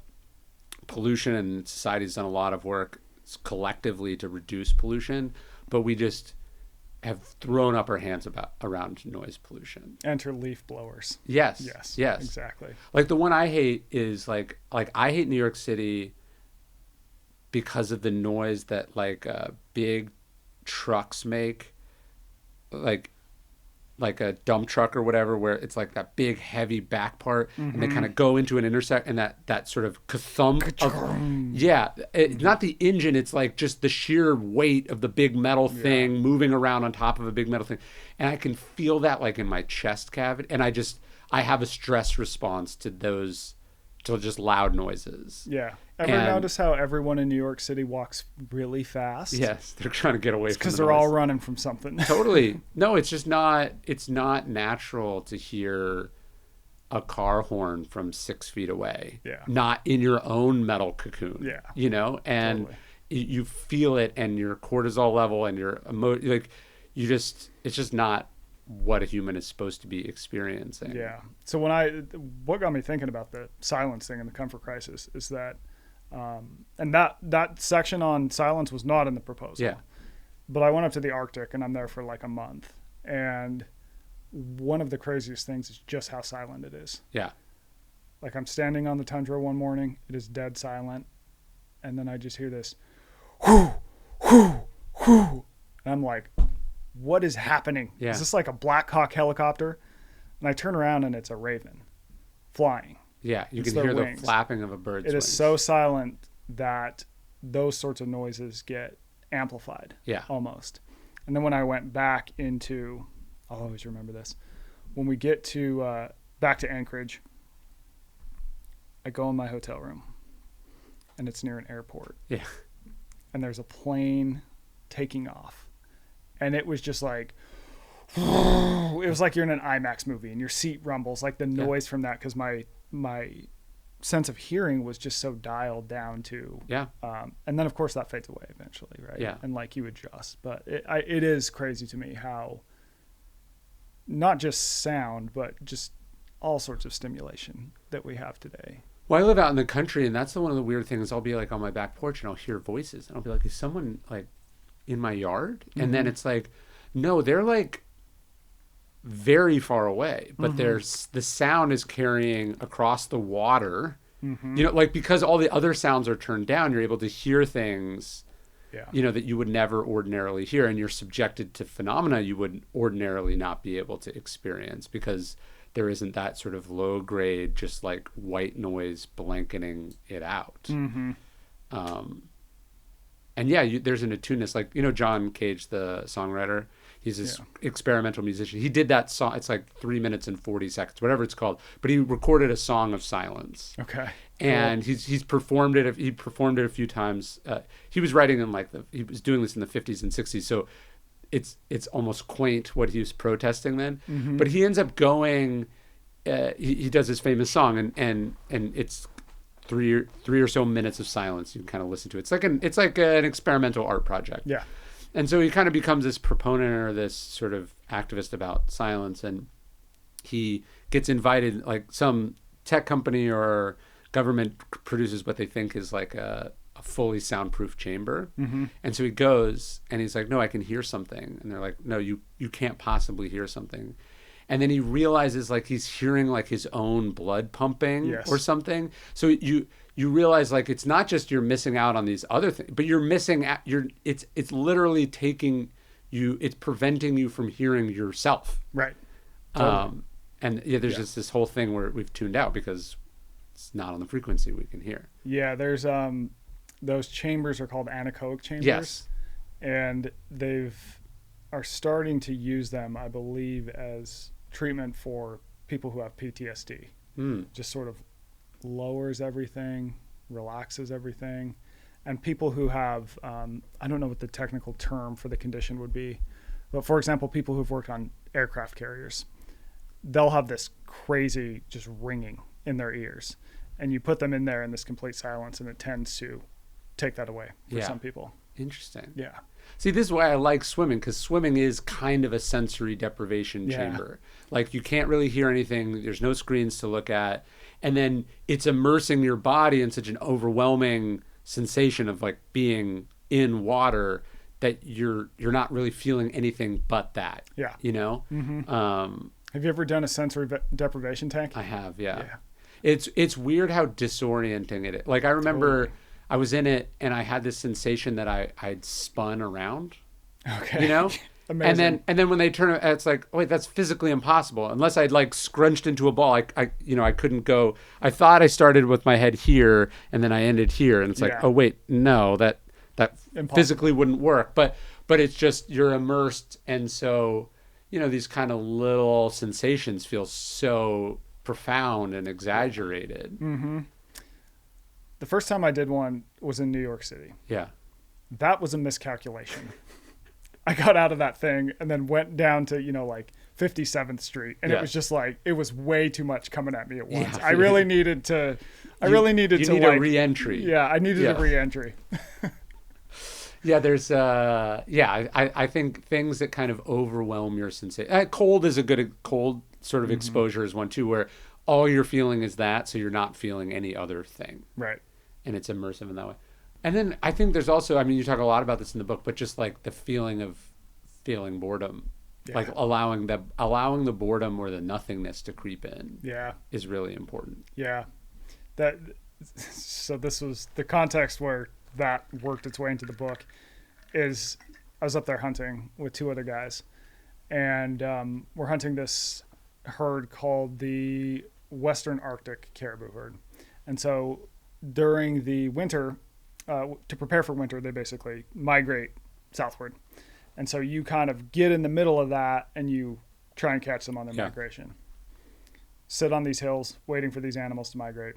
B: pollution, and society's done a lot of work collectively to reduce pollution, but we just have thrown up our hands around noise pollution.
A: Enter leaf blowers.
B: Yes.
A: Exactly.
B: Like the one I hate is like I hate New York City because of the noise that like big trucks make, like a dump truck or whatever, where it's like that big heavy back part and they kind of go into an intersect, and that sort of ka-thump not the engine, it's like just the sheer weight of the big metal thing moving around on top of a big metal thing, and I can feel that like in my chest cavity, and I have a stress response to just loud noises.
A: Ever notice how everyone in New York City walks really fast?
B: Yes, they're trying to get away from
A: because they're all running from something.
B: Totally. No, it's just it's not natural to hear a car horn from 6 feet away. Not in your own metal cocoon. And totally. You feel it, and your cortisol level and your it's just not what a human is supposed to be experiencing.
A: So what got me thinking about the silence thing in the Comfort Crisis is that and that section on silence was not in the proposal. But I went up to the Arctic, and I'm there for like a month, and one of the craziest things is just how silent it is. Like I'm standing on the tundra one morning, it is dead silent, and then I just hear this whoo whoo whoo, and I'm like, what is happening? Is this like a Black Hawk helicopter? And I turn around, and it's a raven flying.
B: You can hear the flapping of a bird's wings.
A: It is so silent that those sorts of noises get amplified. Almost. And then when I went back into, I'll always remember this, when we get to back to Anchorage, I go in my hotel room, and it's near an airport. and there's a plane taking off, and it was just like, it was like you're in an IMAX movie and your seat rumbles, like the noise from that, because my sense of hearing was just so dialed down to and then of course that fades away eventually, right? And like you adjust, but it is crazy to me how not just sound but just all sorts of stimulation that we have today.
B: Well, I live out in the country, and that's one of the weird things. I'll be like on my back porch and I'll hear voices, and I'll be like, is someone like in my yard? And then it's like, no, they're like very far away, but there's the sound is carrying across the water, you know, like because all the other sounds are turned down, you're able to hear things, you know, that you would never ordinarily hear, and you're subjected to phenomena you would ordinarily not be able to experience because there isn't that sort of low grade, just like white noise blanketing it out. And there's an attuneness, like, you know, John Cage, the songwriter, he's this experimental musician. He did that song. It's like 3 minutes and 40 seconds, whatever it's called. But he recorded a song of silence.
A: Okay.
B: And he's performed it. He performed it a few times. He was writing in he was doing this in the 50s and 60s. So it's almost quaint what he was protesting then. But he ends up going. He does his famous song, and it's three or so minutes of silence. You can kind of listen to it. It's like an experimental art project.
A: Yeah.
B: And so he kind of becomes this proponent or this sort of activist about silence, and he gets invited, like some tech company or government produces what they think is like a fully soundproof chamber. And so he goes and he's like, no, I can hear something. And they're like, no, you can't possibly hear something. And then he realizes like he's hearing like his own blood pumping or something. So you realize like it's not just you're missing out on these other things, but you're missing out. It's literally taking you. It's preventing you from hearing yourself.
A: Right. Totally.
B: And there's just this whole thing where we've tuned out because it's not on the frequency we can hear.
A: Yeah. There's those chambers are called anechoic chambers.
B: Yes.
A: And are starting to use them, I believe, as treatment for people who have PTSD. Just sort of lowers everything, relaxes everything. And people who have, I don't know what the technical term for the condition would be, but for example, people who've worked on aircraft carriers, they'll have this crazy just ringing in their ears. And you put them in there in this complete silence, and it tends to take that away for some people.
B: Interesting.
A: Yeah.
B: See, this is why I like swimming, because swimming is kind of a sensory deprivation chamber. Like, you can't really hear anything. There's no screens to look at. And then it's immersing your body in such an overwhelming sensation of, like, being in water that you're not really feeling anything but that.
A: Yeah.
B: You know?
A: Have you ever done a sensory deprivation tank?
B: I have, yeah. It's weird how disorienting it is. Like, I remember... Totally. I was in it and I had this sensation that I'd spun around, you know?
A: Amazing.
B: And then when they turn it, it's like, oh, wait, that's physically impossible. Unless I'd like scrunched into a ball, I couldn't go. I thought I started with my head here and then I ended here. And it's like, oh, wait, no, that physically wouldn't work. But it's just, you're immersed. And so, you know, these kind of little sensations feel so profound and exaggerated.
A: The first time I did one was in New York City.
B: Yeah.
A: That was a miscalculation. I got out of that thing and then went down to, like 57th Street. And it was just like, it was way too much coming at me at once. I really needed to, you need
B: a re-entry.
A: Yeah, I needed a re-entry.
B: There's, I think things that kind of overwhelm your sensation. Cold is a good, cold sort of exposure is one too, where all you're feeling is that, so you're not feeling any other thing.
A: Right.
B: And it's immersive in that way. And then I think there's also, I mean, you talk a lot about this in the book, but just like the feeling of feeling boredom, like allowing the boredom or the nothingness to creep in is really important.
A: Yeah. So this was the context where that worked its way into the book is I was up there hunting with two other guys, and we're hunting this herd called the Western Arctic caribou herd. And so during the winter, to prepare for winter, they basically migrate southward. And so you kind of get in the middle of that and you try and catch them on their migration. Sit on these hills waiting for these animals to migrate.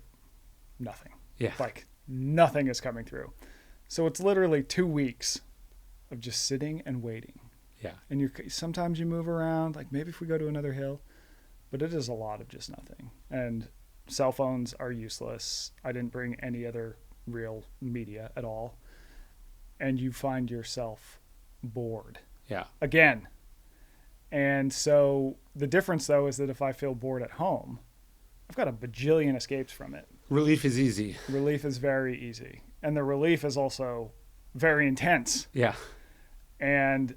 A: Nothing.
B: Yeah.
A: Like nothing is coming through. So it's literally 2 weeks of just sitting and waiting.
B: Yeah.
A: And sometimes you move around, like maybe if we go to another hill, but it is a lot of just nothing. And cell phones are useless. I didn't bring any other real media at all. And you find yourself bored.
B: Yeah.
A: Again. And so the difference, though, is that if I feel bored at home, I've got a bajillion escapes from it.
B: Relief is easy.
A: Relief is very easy. And the relief is also very intense.
B: Yeah.
A: And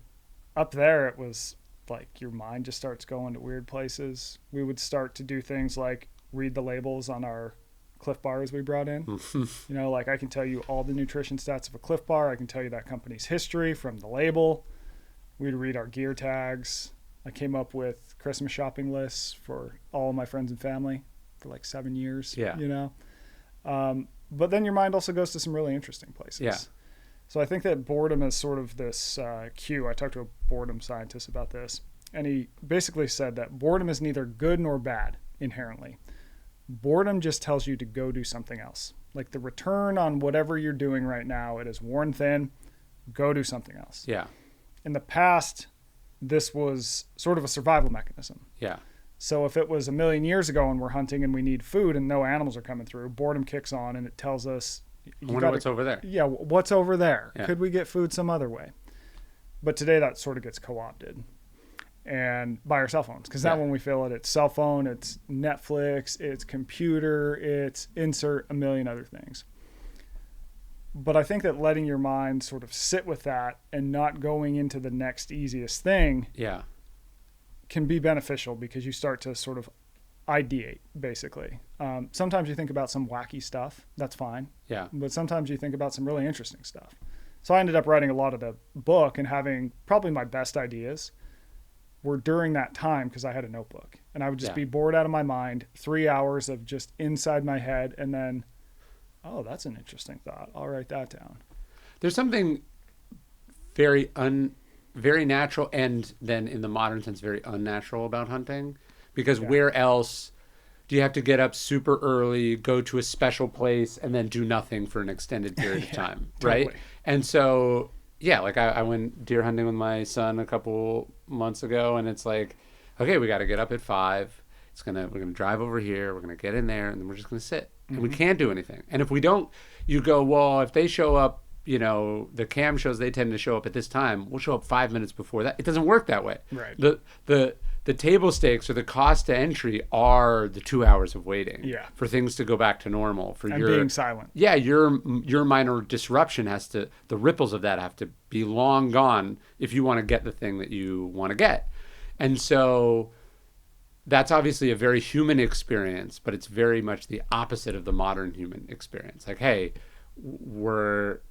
A: up there, it was like your mind just starts going to weird places. We would start to do things like read the labels on our Cliff bars we brought in. Like I can tell you all the nutrition stats of a Cliff bar. I can tell you that company's history from the label. We'd read our gear tags. I came up with Christmas shopping lists for all of my friends and family for like 7 years.
B: Yeah.
A: But then your mind also goes to some really interesting places.
B: Yeah.
A: So I think that boredom is sort of this cue. I talked to a boredom scientist about this, and he basically said that boredom is neither good nor bad inherently. Boredom just tells you to go do something else. Like the return on whatever you're doing right now, it is worn thin. Go do something else.
B: Yeah.
A: In the past, this was sort of a survival mechanism.
B: Yeah.
A: So if it was 1,000,000 years ago and we're hunting and we need food and no animals are coming through, boredom kicks on and it tells us,
B: I wonder what's over there.
A: Yeah, what's over there?
B: Yeah.
A: Could we get food some other way? But today that sort of gets co-opted and by our cell phones, because now when we feel it, it's cell phone, it's Netflix, it's computer, it's insert a million other things. But I think that letting your mind sort of sit with that and not going into the next easiest thing can be beneficial, because you start to sort of ideate, basically. Sometimes you think about some wacky stuff. That's fine.
B: Yeah.
A: But sometimes you think about some really interesting stuff. So I ended up writing a lot of the book, and having probably my best ideas were during that time because I had a notebook. And I would just be bored out of my mind, 3 hours of just inside my head, and then, oh, that's an interesting thought. I'll write that down.
B: There's something very natural, and then in the modern sense, very unnatural about hunting. Because where else do you have to get up super early, go to a special place, and then do nothing for an extended period of time, right?
A: Totally.
B: And so, like I went deer hunting with my son a couple months ago, and it's like, okay, we got to get up at 5. We're gonna drive over here. We're gonna get in there, and then we're just gonna sit. And we can't do anything. And if we don't, you go, well, if they show up, the cam shows they tend to show up at this time, we'll show up 5 minutes before that. It doesn't work that way.
A: Right.
B: The table stakes or the cost to entry are the 2 hours of waiting for things to go back to normal.
A: And being silent.
B: Yeah, your minor disruption the ripples of that have to be long gone if you want to get the thing that you want to get. And so that's obviously a very human experience, but it's very much the opposite of the modern human experience. Like, hey,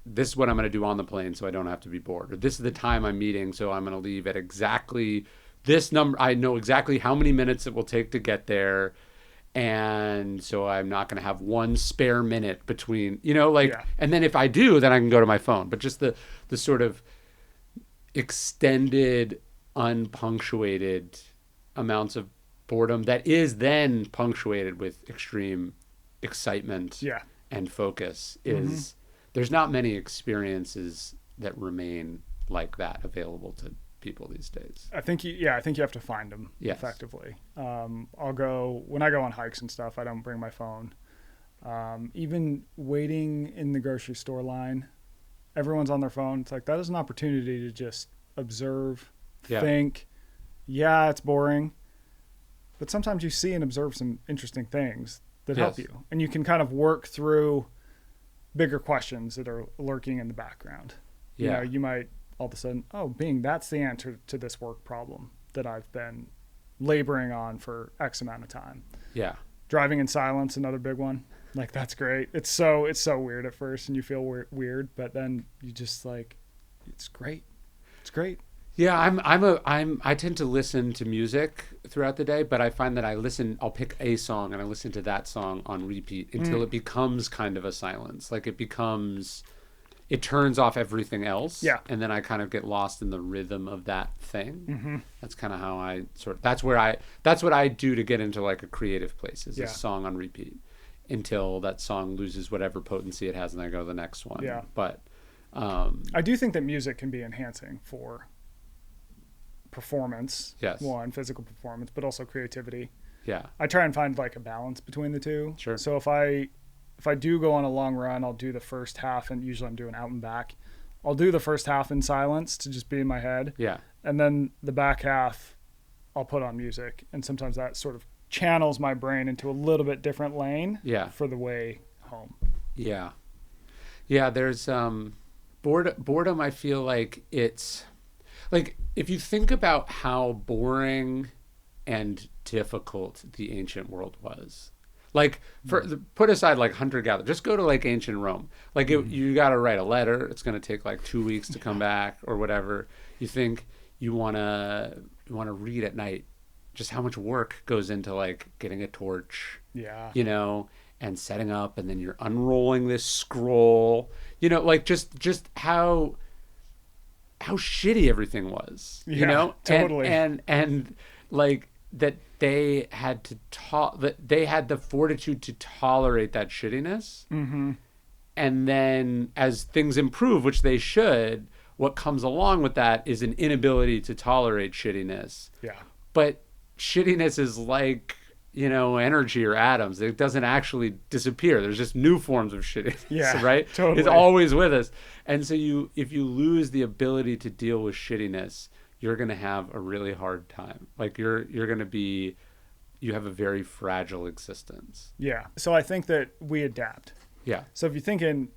B: this is what I'm going to do on the plane so I don't have to be bored. Or this is the time I'm meeting, so I'm going to leave at exactly this number. I know exactly how many minutes it will take to get there. And so I'm not going to have one spare minute between, and then if I do, then I can go to my phone. But just the sort of extended, unpunctuated amounts of boredom that is then punctuated with extreme excitement and focus there's not many experiences that remain like that available to people these days.
A: I think you have to find them effectively. When I go on hikes and stuff, I don't bring my phone. Even waiting in the grocery store line, everyone's on their phone. It's like, that is an opportunity to just observe, think. Yeah, it's boring, but sometimes you see and observe some interesting things that help you, and you can kind of work through bigger questions that are lurking in the background. You might all of a sudden, that's the answer to this work problem that I've been laboring on for X amount of time. Yeah. Driving in silence, another big one. Like, that's great. It's so weird at first, and you feel weird, but then you just it's great. It's great.
B: Yeah, I tend to listen to music throughout the day, but I find that I'll pick a song and I listen to that song on repeat until it becomes kind of a silence. Like, it turns off everything else. Yeah. And then I kind of get lost in the rhythm of that thing. Mm-hmm. That's kind of how that's what I do to get into like a creative place, is a song on repeat until that song loses whatever potency it has and I go to the next one. Yeah. But
A: I do think that music can be enhancing for performance.
B: Yes.
A: One, physical performance, but also creativity.
B: Yeah.
A: I try and find like a balance between the two.
B: Sure.
A: So if I do go on a long run, I'll do the first half, and usually I'm doing out and back. I'll do the first half in silence to just be in my head.
B: Yeah.
A: And then the back half, I'll put on music. And sometimes that sort of channels my brain into a little bit different lane.
B: Yeah.
A: For the way home.
B: Yeah. Yeah. There's boredom. I feel like it's like, if you think about how boring and difficult the ancient world was, like put aside like hunter-gatherer, just go to like ancient Rome. Like you got to write a letter. It's going to take like 2 weeks to come back or whatever. You think you want to read at night, just how much work goes into like getting a torch, you know, and setting up, and then you're unrolling this scroll, you know, like just how shitty everything was, you know,
A: totally.
B: And like that they had they had the fortitude to tolerate that shittiness.
A: Mm-hmm.
B: And then as things improve, which they should, what comes along with that is an inability to tolerate shittiness.
A: Yeah.
B: But shittiness is like, you know, energy or atoms. It doesn't actually disappear. There's just new forms of shittiness,
A: yeah,
B: right?
A: Totally.
B: It's always with us. And so if you lose the ability to deal with shittiness, you're going to have a really hard time. Like you have a very fragile existence.
A: Yeah. So I think that we adapt.
B: Yeah.
A: So if you think in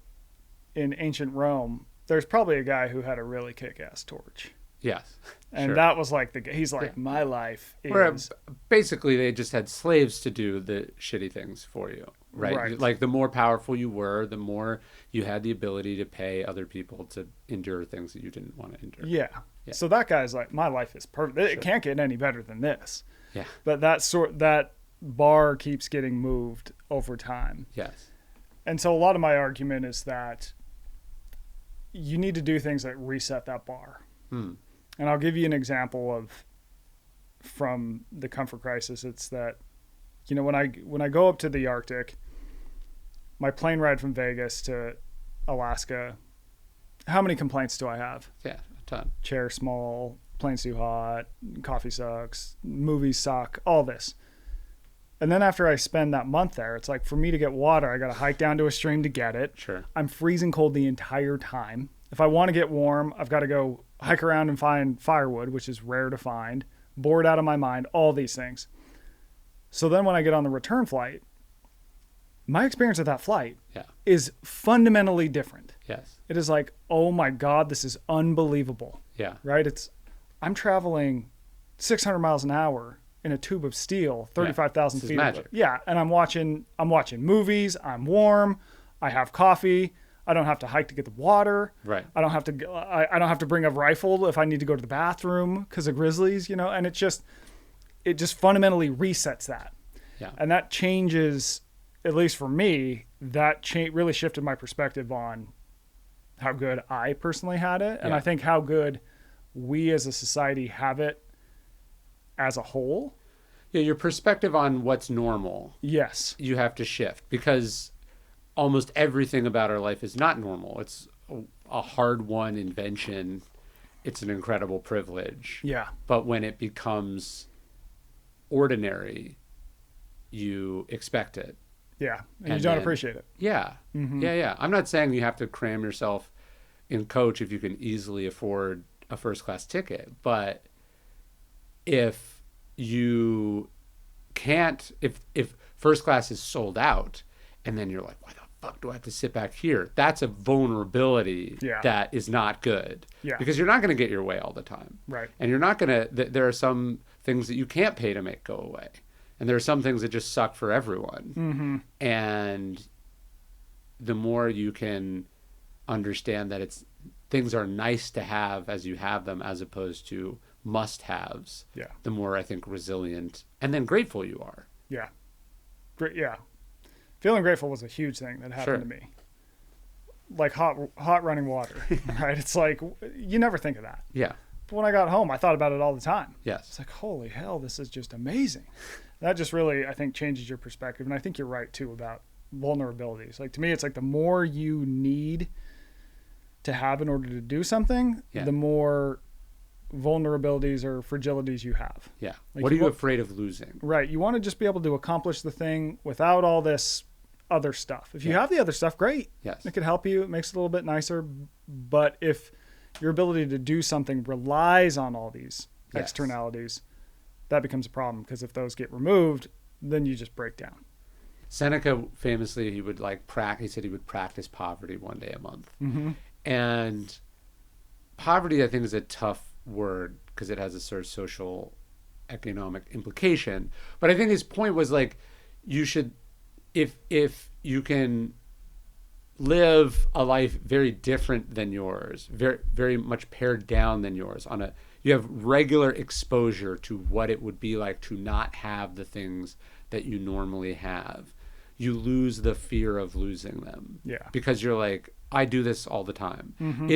A: ancient Rome, there's probably a guy who had a really kick-ass torch.
B: Yes.
A: And
B: sure.
A: that was like he's like, my life is...
B: Where basically they just had slaves to do the shitty things for you, right? Like the more powerful you were, the more you had the ability to pay other people to endure things that you didn't want to endure.
A: Yeah. So that guy's like, my life is perfect. It can't get any better than this.
B: Yeah.
A: But that bar keeps getting moved over time.
B: Yes.
A: And so a lot of my argument is that you need to do things that reset that bar. And I'll give you an example from the comfort crisis. It's that, you know, when I go up to the Arctic, my plane ride from Vegas to Alaska, how many complaints do I have?
B: Yeah, a ton.
A: Chair small, plane's too hot, coffee sucks, movies suck, all this. And then after I spend that month there, it's like, for me to get water, I got to hike down to a stream to get it.
B: Sure.
A: I'm freezing cold the entire time. If I want to get warm, I've got to go hike around and find firewood, which is rare to find, bored out of my mind, all these things. So then when I get on the return flight, my experience of that flight is fundamentally different.
B: Yes.
A: It is like, oh my God, this is unbelievable.
B: Yeah.
A: Right? I'm traveling 600 miles an hour in a tube of steel, 35,000 feet.
B: Magic.
A: Yeah. And I'm watching movies. I'm warm. I have coffee. I don't have to hike to get the water.
B: Right.
A: I don't have to bring a rifle if I need to go to the bathroom because of grizzlies, you know, and it just fundamentally resets that.
B: Yeah.
A: And that changes, at least for me, really shifted my perspective on how good I personally had it. And I think how good we as a society have it as a whole.
B: Yeah. Your perspective on what's normal.
A: Yes.
B: You have to shift, because almost everything about our life is not normal. It's a hard-won invention. It's an incredible privilege.
A: Yeah.
B: But when it becomes ordinary, you expect it.
A: Yeah. And you don't appreciate it.
B: Yeah. Mm-hmm. Yeah. I'm not saying you have to cram yourself in coach if you can easily afford a first-class ticket. But if you can't, if first class is sold out, and then you're like, why the fuck do I have to sit back here? That's a vulnerability that is not good.
A: Yeah.
B: Because you're not going to get your way all the time.
A: Right.
B: And you're not going to, there are some things that you can't pay to make go away. And there are some things that just suck for everyone.
A: Mm-hmm.
B: And the more you can understand that things are nice to have as you have them, as opposed to must-haves, the more, I think, resilient and then grateful you are.
A: Yeah. Great. Yeah. Feeling grateful was a huge thing that happened to me. Like hot running water, right? It's like, you never think of that.
B: Yeah.
A: But when I got home, I thought about it all the time.
B: Yes.
A: It's like, holy hell, this is just amazing. That just really, I think, changes your perspective. And I think you're right, too, about vulnerabilities. Like, to me, it's like the more you need to have in order to do something, the more vulnerabilities or fragilities you have.
B: Yeah. Like, what are you afraid of losing?
A: Right. You want to just be able to accomplish the thing without all this other stuff. If you have the other stuff, great.
B: Yes.
A: It could help you. It makes it a little bit nicer. But if your ability to do something relies on all these externalities, that becomes a problem, because if those get removed, then you just break down.
B: Seneca famously, he said he would practice poverty one day a month.
A: Mm-hmm.
B: And poverty, I think, is a tough word because it has a sort of social economic implication. But I think his point was like, you should, if you can live a life very different than yours, very, very much pared down than yours, you have regular exposure to what it would be like to not have the things that you normally have, you lose the fear of losing them.
A: Yeah.
B: Because you're like, I do this all the time. Mm-hmm.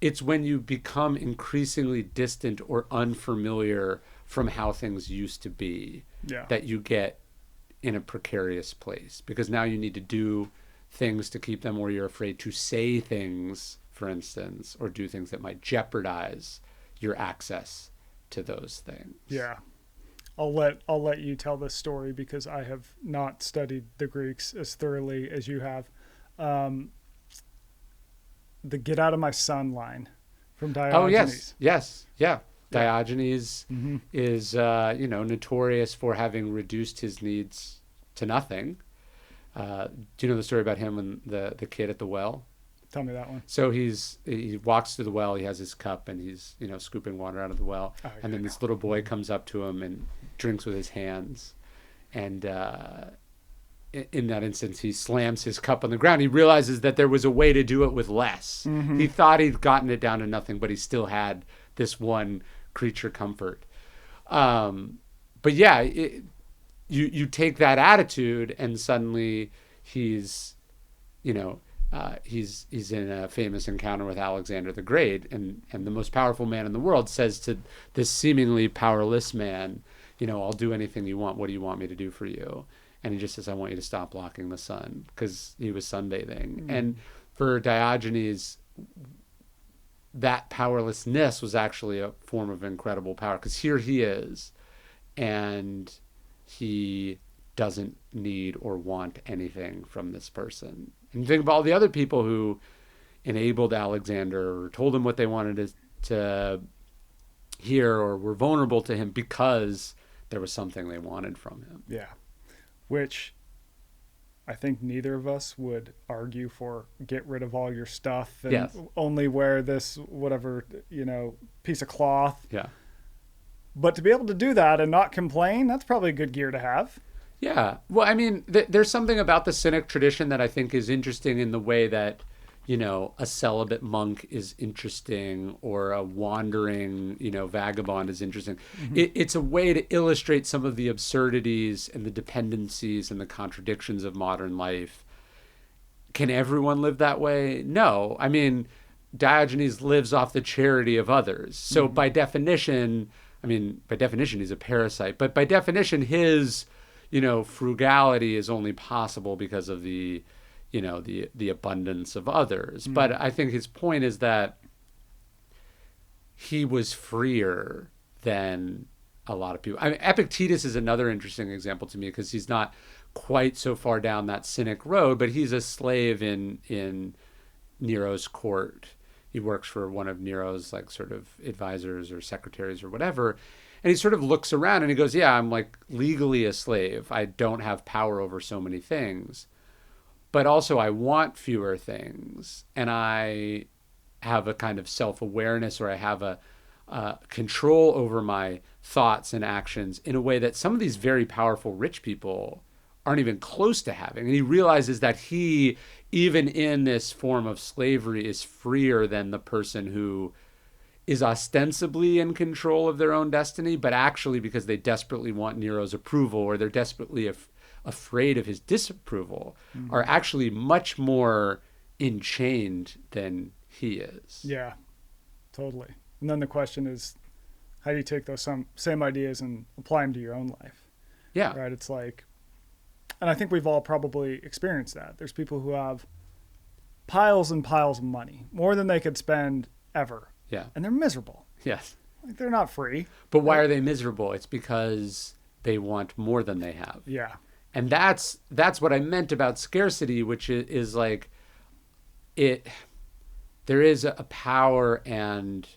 B: It's when you become increasingly distant or unfamiliar from how things used to be that you get in a precarious place, because now you need to do things to keep them, or you're afraid to say things, for instance, or do things that might jeopardize your access to those things.
A: Yeah. I'll let you tell this story, because I have not studied the Greeks as thoroughly as you have. The "get out of my son" line from Diogenes.
B: Oh, yes. Yeah. Diogenes is notorious for having reduced his needs to nothing. Do you know the story about him and the kid at the well?
A: Tell me that one.
B: So he walks to the well, he has his cup, and he's scooping water out of the well, and then this little boy comes up to him and drinks with his hands, and in that instance he slams his cup on the ground. He realizes that there was a way to do it with less. He thought he'd gotten it down to nothing, but he still had this one creature comfort. But yeah, you take that attitude, and suddenly he's in a famous encounter with Alexander the Great, and the most powerful man in the world says to this seemingly powerless man, I'll do anything you want. What do you want me to do for you? And he just says, I want you to stop blocking the sun, because he was sunbathing. And for Diogenes, that powerlessness was actually a form of incredible power, because here he is, and he doesn't need or want anything from this person. And think about all the other people who enabled Alexander, or told him what they wanted to hear, or were vulnerable to him because there was something they wanted from him. Yeah.
A: Which I think neither of us would argue for. Get rid of all your stuff and only wear this whatever, piece of cloth.
B: Yeah.
A: But to be able to do that and not complain, that's probably a good gear to have.
B: Yeah. Well, I mean, there's something about the Cynic tradition that I think is interesting in the way that, a celibate monk is interesting, or a wandering, vagabond is interesting. Mm-hmm. It's a way to illustrate some of the absurdities and the dependencies and the contradictions of modern life. Can everyone live that way? No. I mean, Diogenes lives off the charity of others. So by definition, he's a parasite, but by definition, his frugality is only possible because of the abundance of others. But I think his point is that he was freer than a lot of people. I mean, Epictetus is another interesting example to me, because he's not quite so far down that Cynic road, but he's a slave in Nero's court. He works for one of Nero's sort of advisors or secretaries or whatever. And he sort of looks around and he goes, yeah, I'm legally a slave. I don't have power over so many things. But also I want fewer things. And I have a kind of self-awareness, or I have a control over my thoughts and actions in a way that some of these very powerful rich people aren't even close to having. And he realizes that he, even in this form of slavery, is freer than the person who is ostensibly in control of their own destiny, but actually, because they desperately want Nero's approval, or they're desperately afraid of his disapproval, are actually much more enchained than he is.
A: Yeah, totally. And then the question is, how do you take those same ideas and apply them to your own life?
B: Yeah.
A: Right? It's and I think we've all probably experienced that. There's people who have piles and piles of money, more than they could spend ever.
B: Yeah.
A: And they're miserable.
B: Yes.
A: Like, they're not free.
B: But why are they miserable? It's because they want more than they have.
A: Yeah.
B: And that's what I meant about scarcity, which is like there is a power and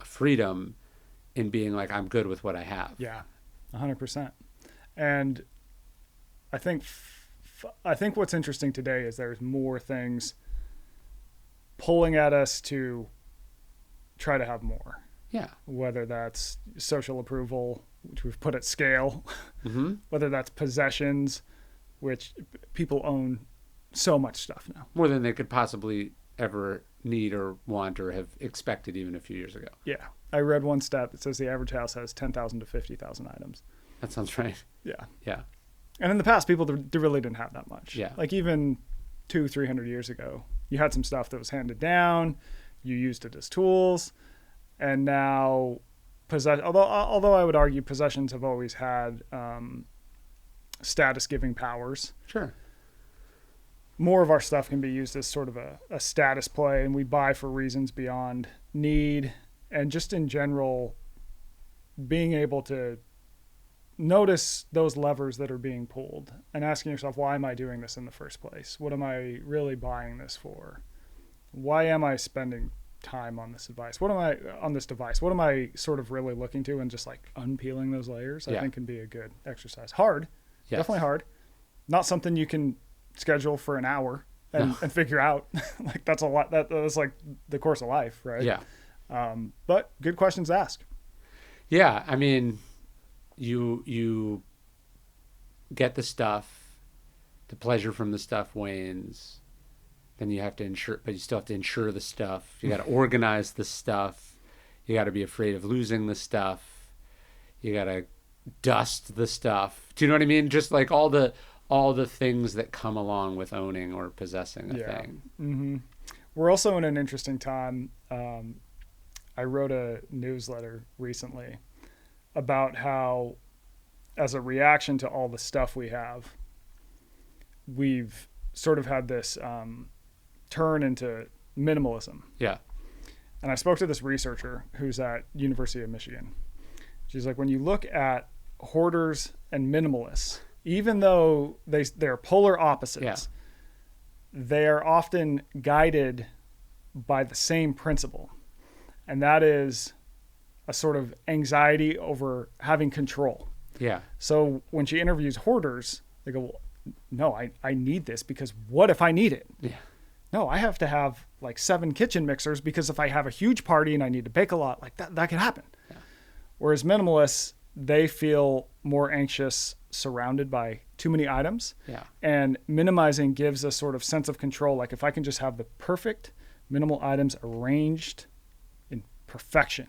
B: freedom in being like, I'm good with what I have.
A: Yeah, 100%. And I think what's interesting today is there's more things pulling at us to try to have more.
B: Yeah.
A: Whether that's social approval, which we've put at scale,
B: Mm-hmm.
A: whether that's possessions, which people own so much stuff now.
B: More than they could possibly ever need or want or have expected even a few years ago.
A: Yeah. I read one stat that says the average house has 10,000 to 50,000 items.
B: That sounds right.
A: Yeah.
B: Yeah.
A: And in the past, people really didn't have that much.
B: Yeah.
A: Like even 200-300 years ago, you had some stuff that was handed down, you used it as tools, and now although I would argue possessions have always had status giving powers.
B: Sure.
A: More of our stuff can be used as sort of a status play, and we buy for reasons beyond need, and just in general being able to notice those levers that are being pulled and asking yourself, why am I doing this in the first place? What am I really buying this for? Why am I spending time on this device? What am I sort of really looking to? And just like unpeeling those layers, I think can be a good exercise. Hard. Yes. Definitely hard. Not something you can schedule for an hour and figure out. Like that's a lot. That's like the course of life, right?
B: Yeah.
A: But good questions to ask.
B: Yeah. I mean, you get the stuff, the pleasure from the stuff wanes. Then you have to insure, but you still have to insure the stuff. You got to organize the stuff. You got to be afraid of losing the stuff. You got to dust the stuff. Do you know what I mean? Just like all the things that come along with owning or possessing a thing.
A: Mm-hmm. We're also in an interesting time. I wrote a newsletter recently about how, as a reaction to all the stuff we have, we've sort of had this turn into minimalism.
B: Yeah.
A: And I spoke to this researcher who's at University of Michigan. She's like, when you look at hoarders and minimalists, even though they're polar opposites, they are often guided by the same principle. And that is a sort of anxiety over having control.
B: Yeah.
A: So when she interviews hoarders, they go, well, no, I need this because what if I need it?
B: Yeah.
A: No, I have to have like 7 kitchen mixers because if I have a huge party and I need to bake a lot, like that could happen. Yeah. Whereas minimalists, they feel more anxious surrounded by too many items.
B: Yeah.
A: And minimizing gives a sort of sense of control. Like if I can just have the perfect minimal items arranged in perfection,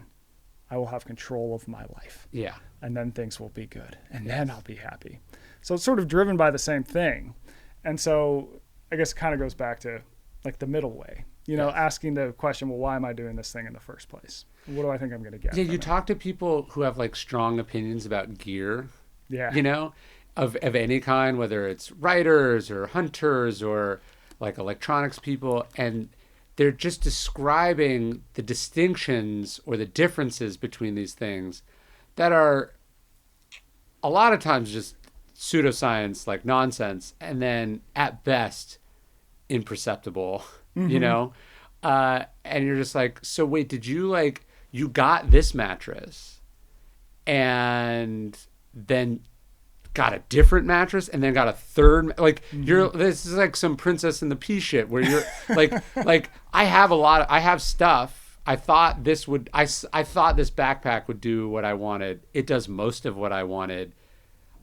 A: I will have control of my life.
B: Yeah.
A: And then things will be good. And then I'll be happy. So it's sort of driven by the same thing. And so I guess it kind of goes back to like the middle way, asking the question, well, why am I doing this thing in the first place? What do I think I'm going to get?
B: Yeah. You talk to people who have like strong opinions about gear.
A: Yeah.
B: Of any kind, whether it's writers or hunters or like electronics people. And they're just describing the distinctions or the differences between these things that are a lot of times just pseudoscience, like nonsense, and then at best imperceptible, and you're just like, so wait, did you got this mattress and then got a different mattress and then got a third, this is like some Princess and the Pea shit where you're like I have stuff. I thought this backpack would do what I wanted. It does most of what I wanted.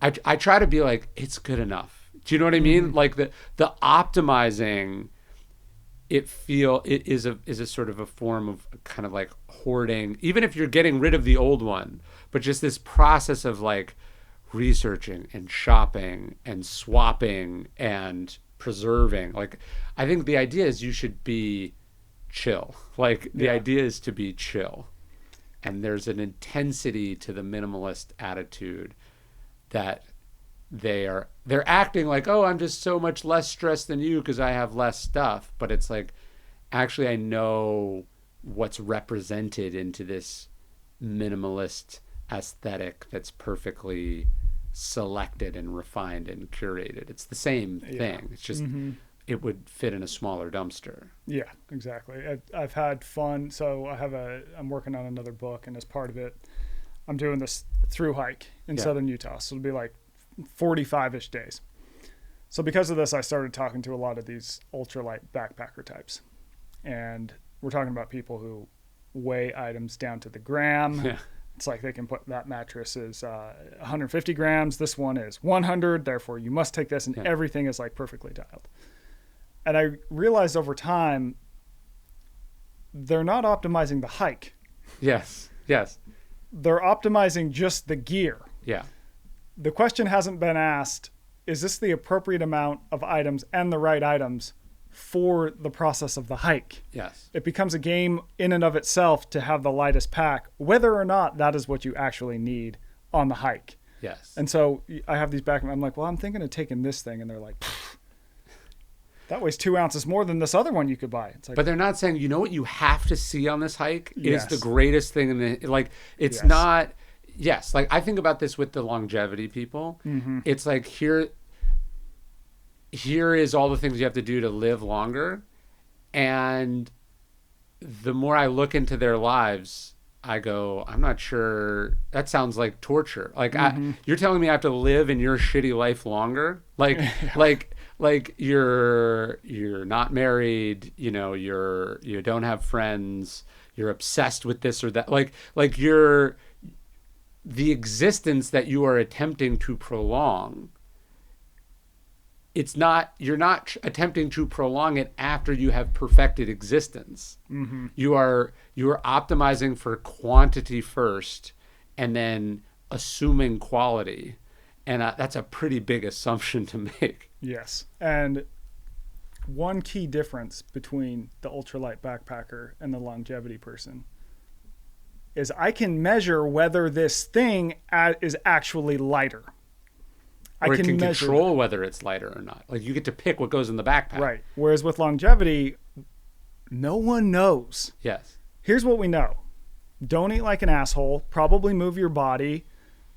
B: I try to be like, it's good enough. Do you know what I mean? Like the optimizing, it is a sort of a form of kind of like hoarding, even if you're getting rid of the old one, but just this process of like researching and shopping and swapping and preserving. Like, I think the idea is you should be chill. Like the idea is to be chill. And there's an intensity to the minimalist attitude that they're acting like, oh, I'm just so much less stressed than you because I have less stuff. But it's like, actually, I know what's represented into this minimalist aesthetic that's perfectly selected and refined and curated. It's the same thing. It's just it would fit in a smaller dumpster.
A: Yeah, exactly. I've had fun. So I'm working on another book, and as part of it, I'm doing this through hike in southern Utah. So it'll be like 45-ish days. So because of this, I started talking to a lot of these ultralight backpacker types. And we're talking about people who weigh items down to the gram.
B: Yeah.
A: It's like they can put that mattress is 150 grams. This one is 100. Therefore, you must take this. And everything is like perfectly dialed. And I realized over time, they're not optimizing the hike.
B: Yes.
A: They're optimizing just the gear.
B: Yeah.
A: The question hasn't been asked, is this the appropriate amount of items and the right items for the process of the hike?
B: Yes.
A: It becomes a game in and of itself to have the lightest pack, whether or not that is what you actually need on the hike.
B: Yes.
A: And so I have these back, and I'm like, well, I'm thinking of taking this thing. And they're like, that weighs 2 ounces more than this other one you could buy. It's like,
B: but they're not saying, you know what you have to see on this hike
A: Yes.
B: is the greatest thing in the, like, it's
A: Yes.
B: not, yes. Like, I think about this with the longevity people. It's like, here is all the things you have to do to live longer. And the more I look into their lives, I go, I'm not sure. That sounds like torture. Like, you're telling me I have to live in your shitty life longer? Like, like you're not married, you know, you don't have friends, you're obsessed with this or that. Like the existence that you are attempting to prolong, you're not attempting to prolong it after you have perfected existence. You are optimizing for quantity first and then assuming quality. And that's a pretty big assumption to make.
A: Yes. And one key difference between the ultralight backpacker and the longevity person is I can measure whether this thing is actually lighter.
B: Or it can control whether it's lighter or not. Like, you get to pick what goes in the backpack.
A: Right. Whereas with longevity, no one knows.
B: Yes.
A: Here's what we know. Don't eat like an asshole. Probably move your body.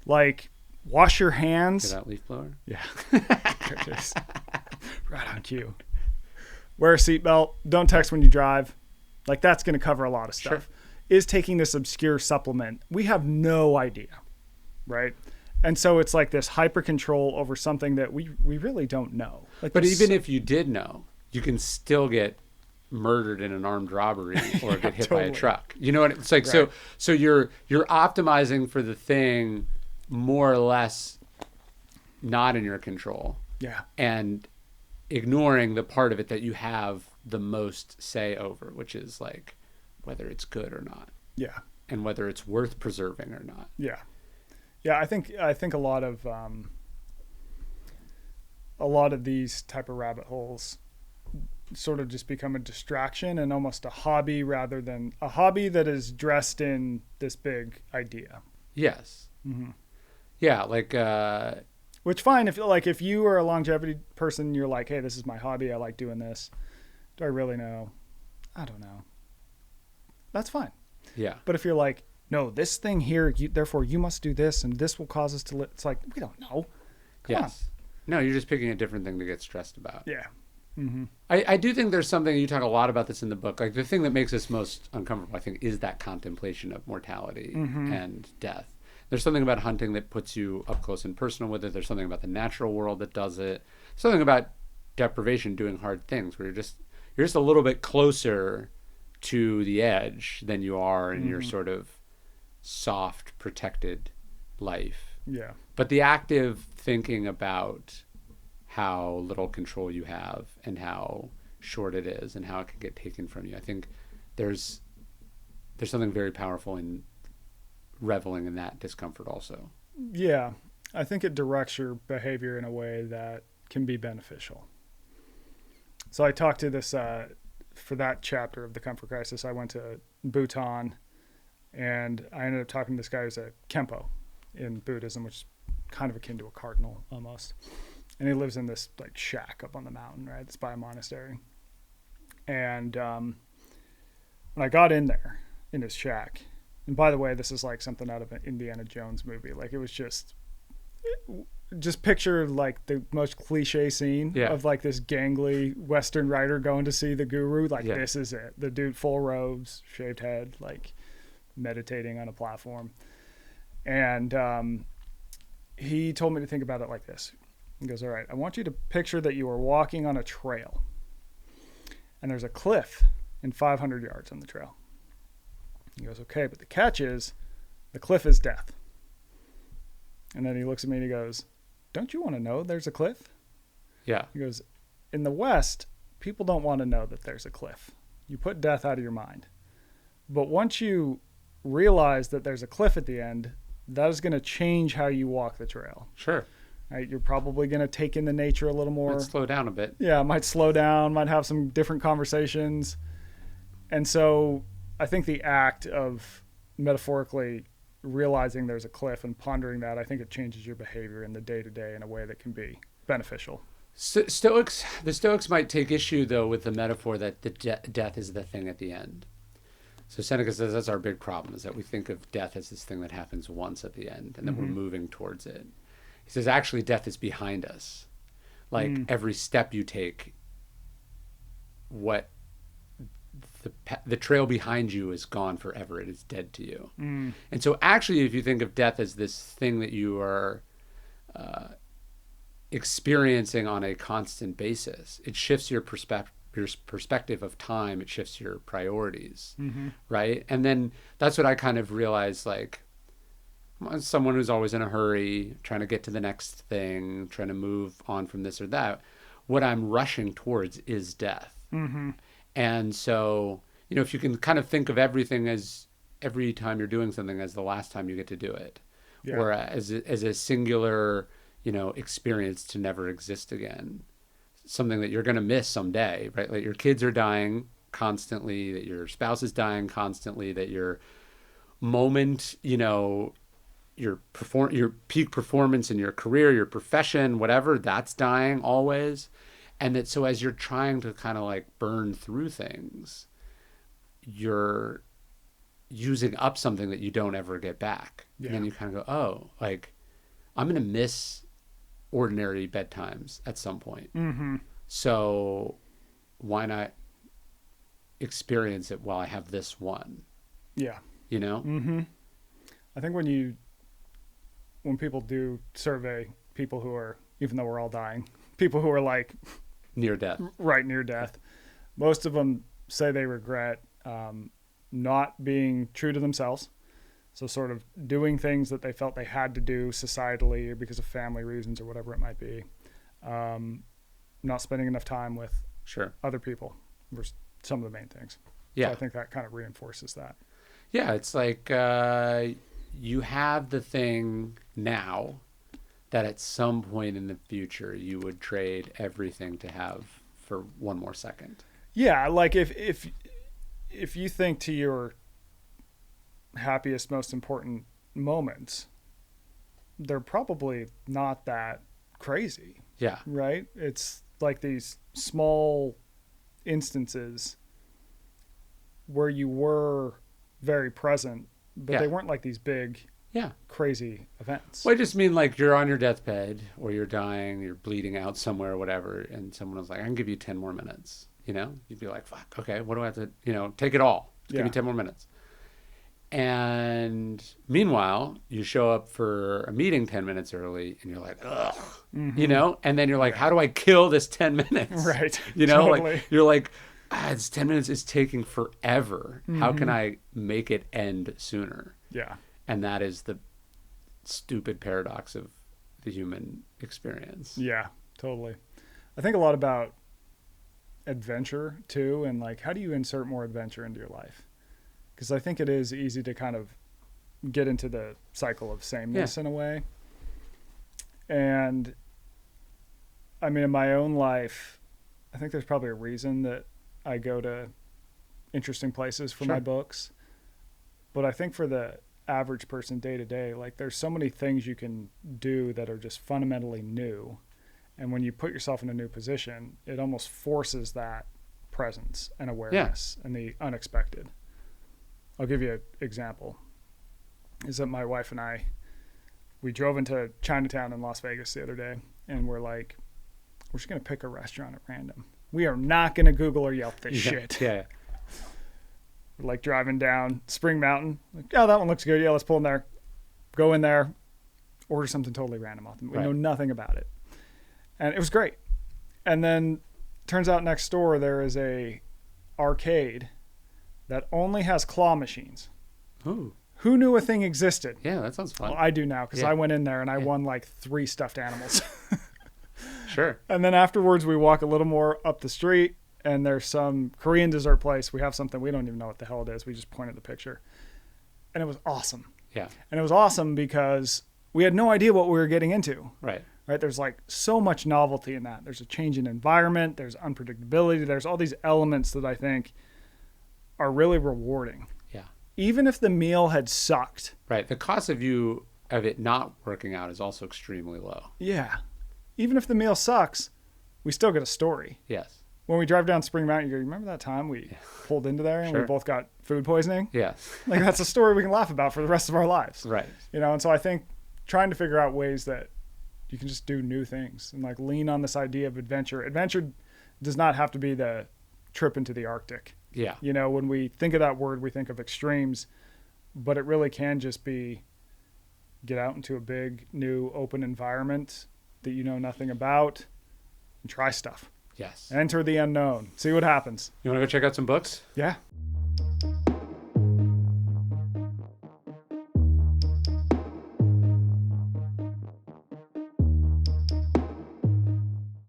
A: Like, wash your hands.
B: Get out leaf blower.
A: Yeah. There it is. Right on cue. Wear a seatbelt. Don't text when you drive. Like, that's going to cover a lot of stuff.
B: Sure.
A: Is taking this obscure supplement. We have no idea. Right? And so it's like this hyper control over something that we really don't know. Like,
B: but even if you did know, you can still get murdered in an armed robbery or get hit by a truck. You know what it's like? Right. So you're optimizing for the thing more or less not in your control.
A: Yeah.
B: And ignoring the part of it that you have the most say over, which is like whether it's good or not.
A: Yeah.
B: And whether it's worth preserving or not.
A: Yeah. Yeah, I think a lot of these type of rabbit holes sort of just become a distraction and almost a hobby rather than a hobby that is dressed in this big idea.
B: Yes. Yeah, like
A: which fine if you are a longevity person, you're like, hey, this is my hobby. I like doing this. Do I really know? I don't know. That's fine.
B: Yeah.
A: But if you're like, no, this thing here, therefore you must do this, and this will cause us to live. It's like, we don't know. Come on.
B: No, you're just picking a different thing to get stressed about.
A: Yeah.
B: I do think there's something, you talk a lot about this in the book, like the thing that makes us most uncomfortable, I think, is that contemplation of mortality and death. There's something about hunting that puts you up close and personal with it. There's something about the natural world that does it. Something about deprivation, doing hard things, where you're just a little bit closer to the edge than you are in your sort of soft, protected life.
A: Yeah.
B: But the active thinking about how little control you have and how short it is and how it can get taken from you, I think there's something very powerful in reveling in that discomfort also.
A: Yeah. I think it directs your behavior in a way that can be beneficial. So I talked to this, for that chapter of the Comfort Crisis, I went to Bhutan, and I ended up talking to this guy who's a Kempo in Buddhism, which is kind of akin to a cardinal almost. And he lives in this like shack up on the mountain, right? It's by a monastery. And when I got in there in his shack, and by the way, this is like something out of an Indiana Jones movie. Like it was just picture like the most cliche scene of like this gangly Western writer going to see the guru. Like this is it. The dude, full robes, shaved head, like meditating on a platform. And he told me to think about it like this. He goes, all right, I want you to picture that you are walking on a trail and there's a cliff in 500 yards on the trail. He goes, okay, but the catch is the cliff is death. And then he looks at me and he goes, don't you want to know there's a cliff?
B: Yeah.
A: He goes, in the West, people don't want to know that there's a cliff. You put death out of your mind. But once you realize that there's a cliff at the end, that is going to change how you walk the trail.
B: Sure.
A: Right? You're probably going to take in the nature a little more.
B: Might slow down a bit.
A: Yeah, might slow down, might have some different conversations. And so I think the act of metaphorically realizing there's a cliff and pondering that, I think it changes your behavior in the day-to-day in a way that can be beneficial.
B: The Stoics might take issue, though, with the metaphor that the death is the thing at the end. So Seneca says that's our big problem, is that we think of death as this thing that happens once at the end, and then we're moving towards it. He says, actually, death is behind us. Like, every step you take, the trail behind you is gone forever. It is dead to you. And so actually, if you think of death as this thing that you are experiencing on a constant basis, it shifts your perspective of time. It shifts your priorities, right? And then that's what I kind of realized, like, as someone who's always in a hurry, trying to get to the next thing, trying to move on from this or that, what I'm rushing towards is death. And so, you know, if you can kind of think of everything as every time you're doing something as the last time you get to do it, or as a singular, you know, experience to never exist again, something that you're going to miss someday, right? Like your kids are dying constantly, that your spouse is dying constantly, that your moment, you know, your peak performance in your career, your profession, whatever, that's dying always. And that, so as you're trying to kind of like burn through things, you're using up something that you don't ever get back. And then you kind of go, oh, like I'm going to miss ordinary bedtimes at some point. So why not experience it while I have this one? Yeah. You know?
A: I think when people do survey people who are, even though we're all dying, people who are like
B: near death,
A: right near death, most of them say they regret not being true to themselves. So sort of doing things that they felt they had to do societally or because of family reasons or whatever it might be. Not spending enough time with other people were some of the main things.
B: Yeah.
A: So I think that kind of reinforces that.
B: Yeah. It's like you have the thing now that at some point in the future you would trade everything to have for one more second.
A: Yeah. Like if you think to your happiest, most important moments, they're probably not that crazy.
B: Yeah.
A: Right? It's like these small instances where you were very present, but they weren't like these big, crazy events.
B: Well, I just mean like you're on your deathbed or you're dying, you're bleeding out somewhere or whatever, and someone was like, I can give you 10 more minutes. You know, you'd be like, fuck, okay, what do I have to, you know, take it all. Give me 10 more minutes. And meanwhile, you show up for a meeting 10 minutes early and you're like, ugh, you know, and then you're like, how do I kill this 10 minutes?
A: Right.
B: You know, like you're like, this 10 minutes is taking forever. How can I make it end sooner?
A: Yeah.
B: And that is the stupid paradox of the human experience.
A: Yeah, totally. I think a lot about adventure too, and like, how do you insert more adventure into your life? Because I think it is easy to kind of get into the cycle of sameness in a way. And I mean, in my own life, I think there's probably a reason that I go to interesting places for my books. But I think for the average person day to day. Like there's so many things you can do that are just fundamentally new. And when you put yourself in a new position, it almost forces that presence and awareness and the unexpected. I'll give you an example. Is that my wife and I, we drove into Chinatown in Las Vegas the other day, and we're like, we're just going to pick a restaurant at random. We are not going to Google or Yelp this shit.
B: Yeah.
A: We're like driving down Spring Mountain. Like, oh, that one looks good. Yeah, let's pull in there. Go in there, order something totally random off them. We know nothing about it. And it was great. And then turns out next door there is a arcade that only has claw machines.
B: Ooh.
A: Who knew a thing existed?
B: Yeah, that sounds fun.
A: Well, I do now because I went in there and I won like 3 stuffed animals.
B: Sure.
A: And then afterwards we walk a little more up the street and there's some Korean dessert place. We have something, we don't even know what the hell it is. We just pointed the picture. And it was awesome.
B: Yeah.
A: And it was awesome because we had no idea what we were getting into.
B: Right.
A: There's like so much novelty in that. There's a change in environment. There's unpredictability. There's all these elements that I think are really rewarding.
B: Yeah.
A: Even if the meal had sucked.
B: Right. The cost of it not working out is also extremely low.
A: Yeah. Even if the meal sucks, we still get a story.
B: Yes.
A: When we drive down Spring Mountain, you go, remember that time we pulled into there and we both got food poisoning?
B: Yes.
A: Like that's a story we can laugh about for the rest of our lives.
B: Right.
A: And so I think trying to figure out ways that you can just do new things and like lean on this idea of adventure. Adventure does not have to be the trip into the Arctic.
B: Yeah.
A: When we think of that word, we think of extremes, but it really can just be get out into a big, new, open environment that you know nothing about and try stuff.
B: Yes.
A: Enter the unknown. See what happens.
B: You want to go check out some books?
A: Yeah.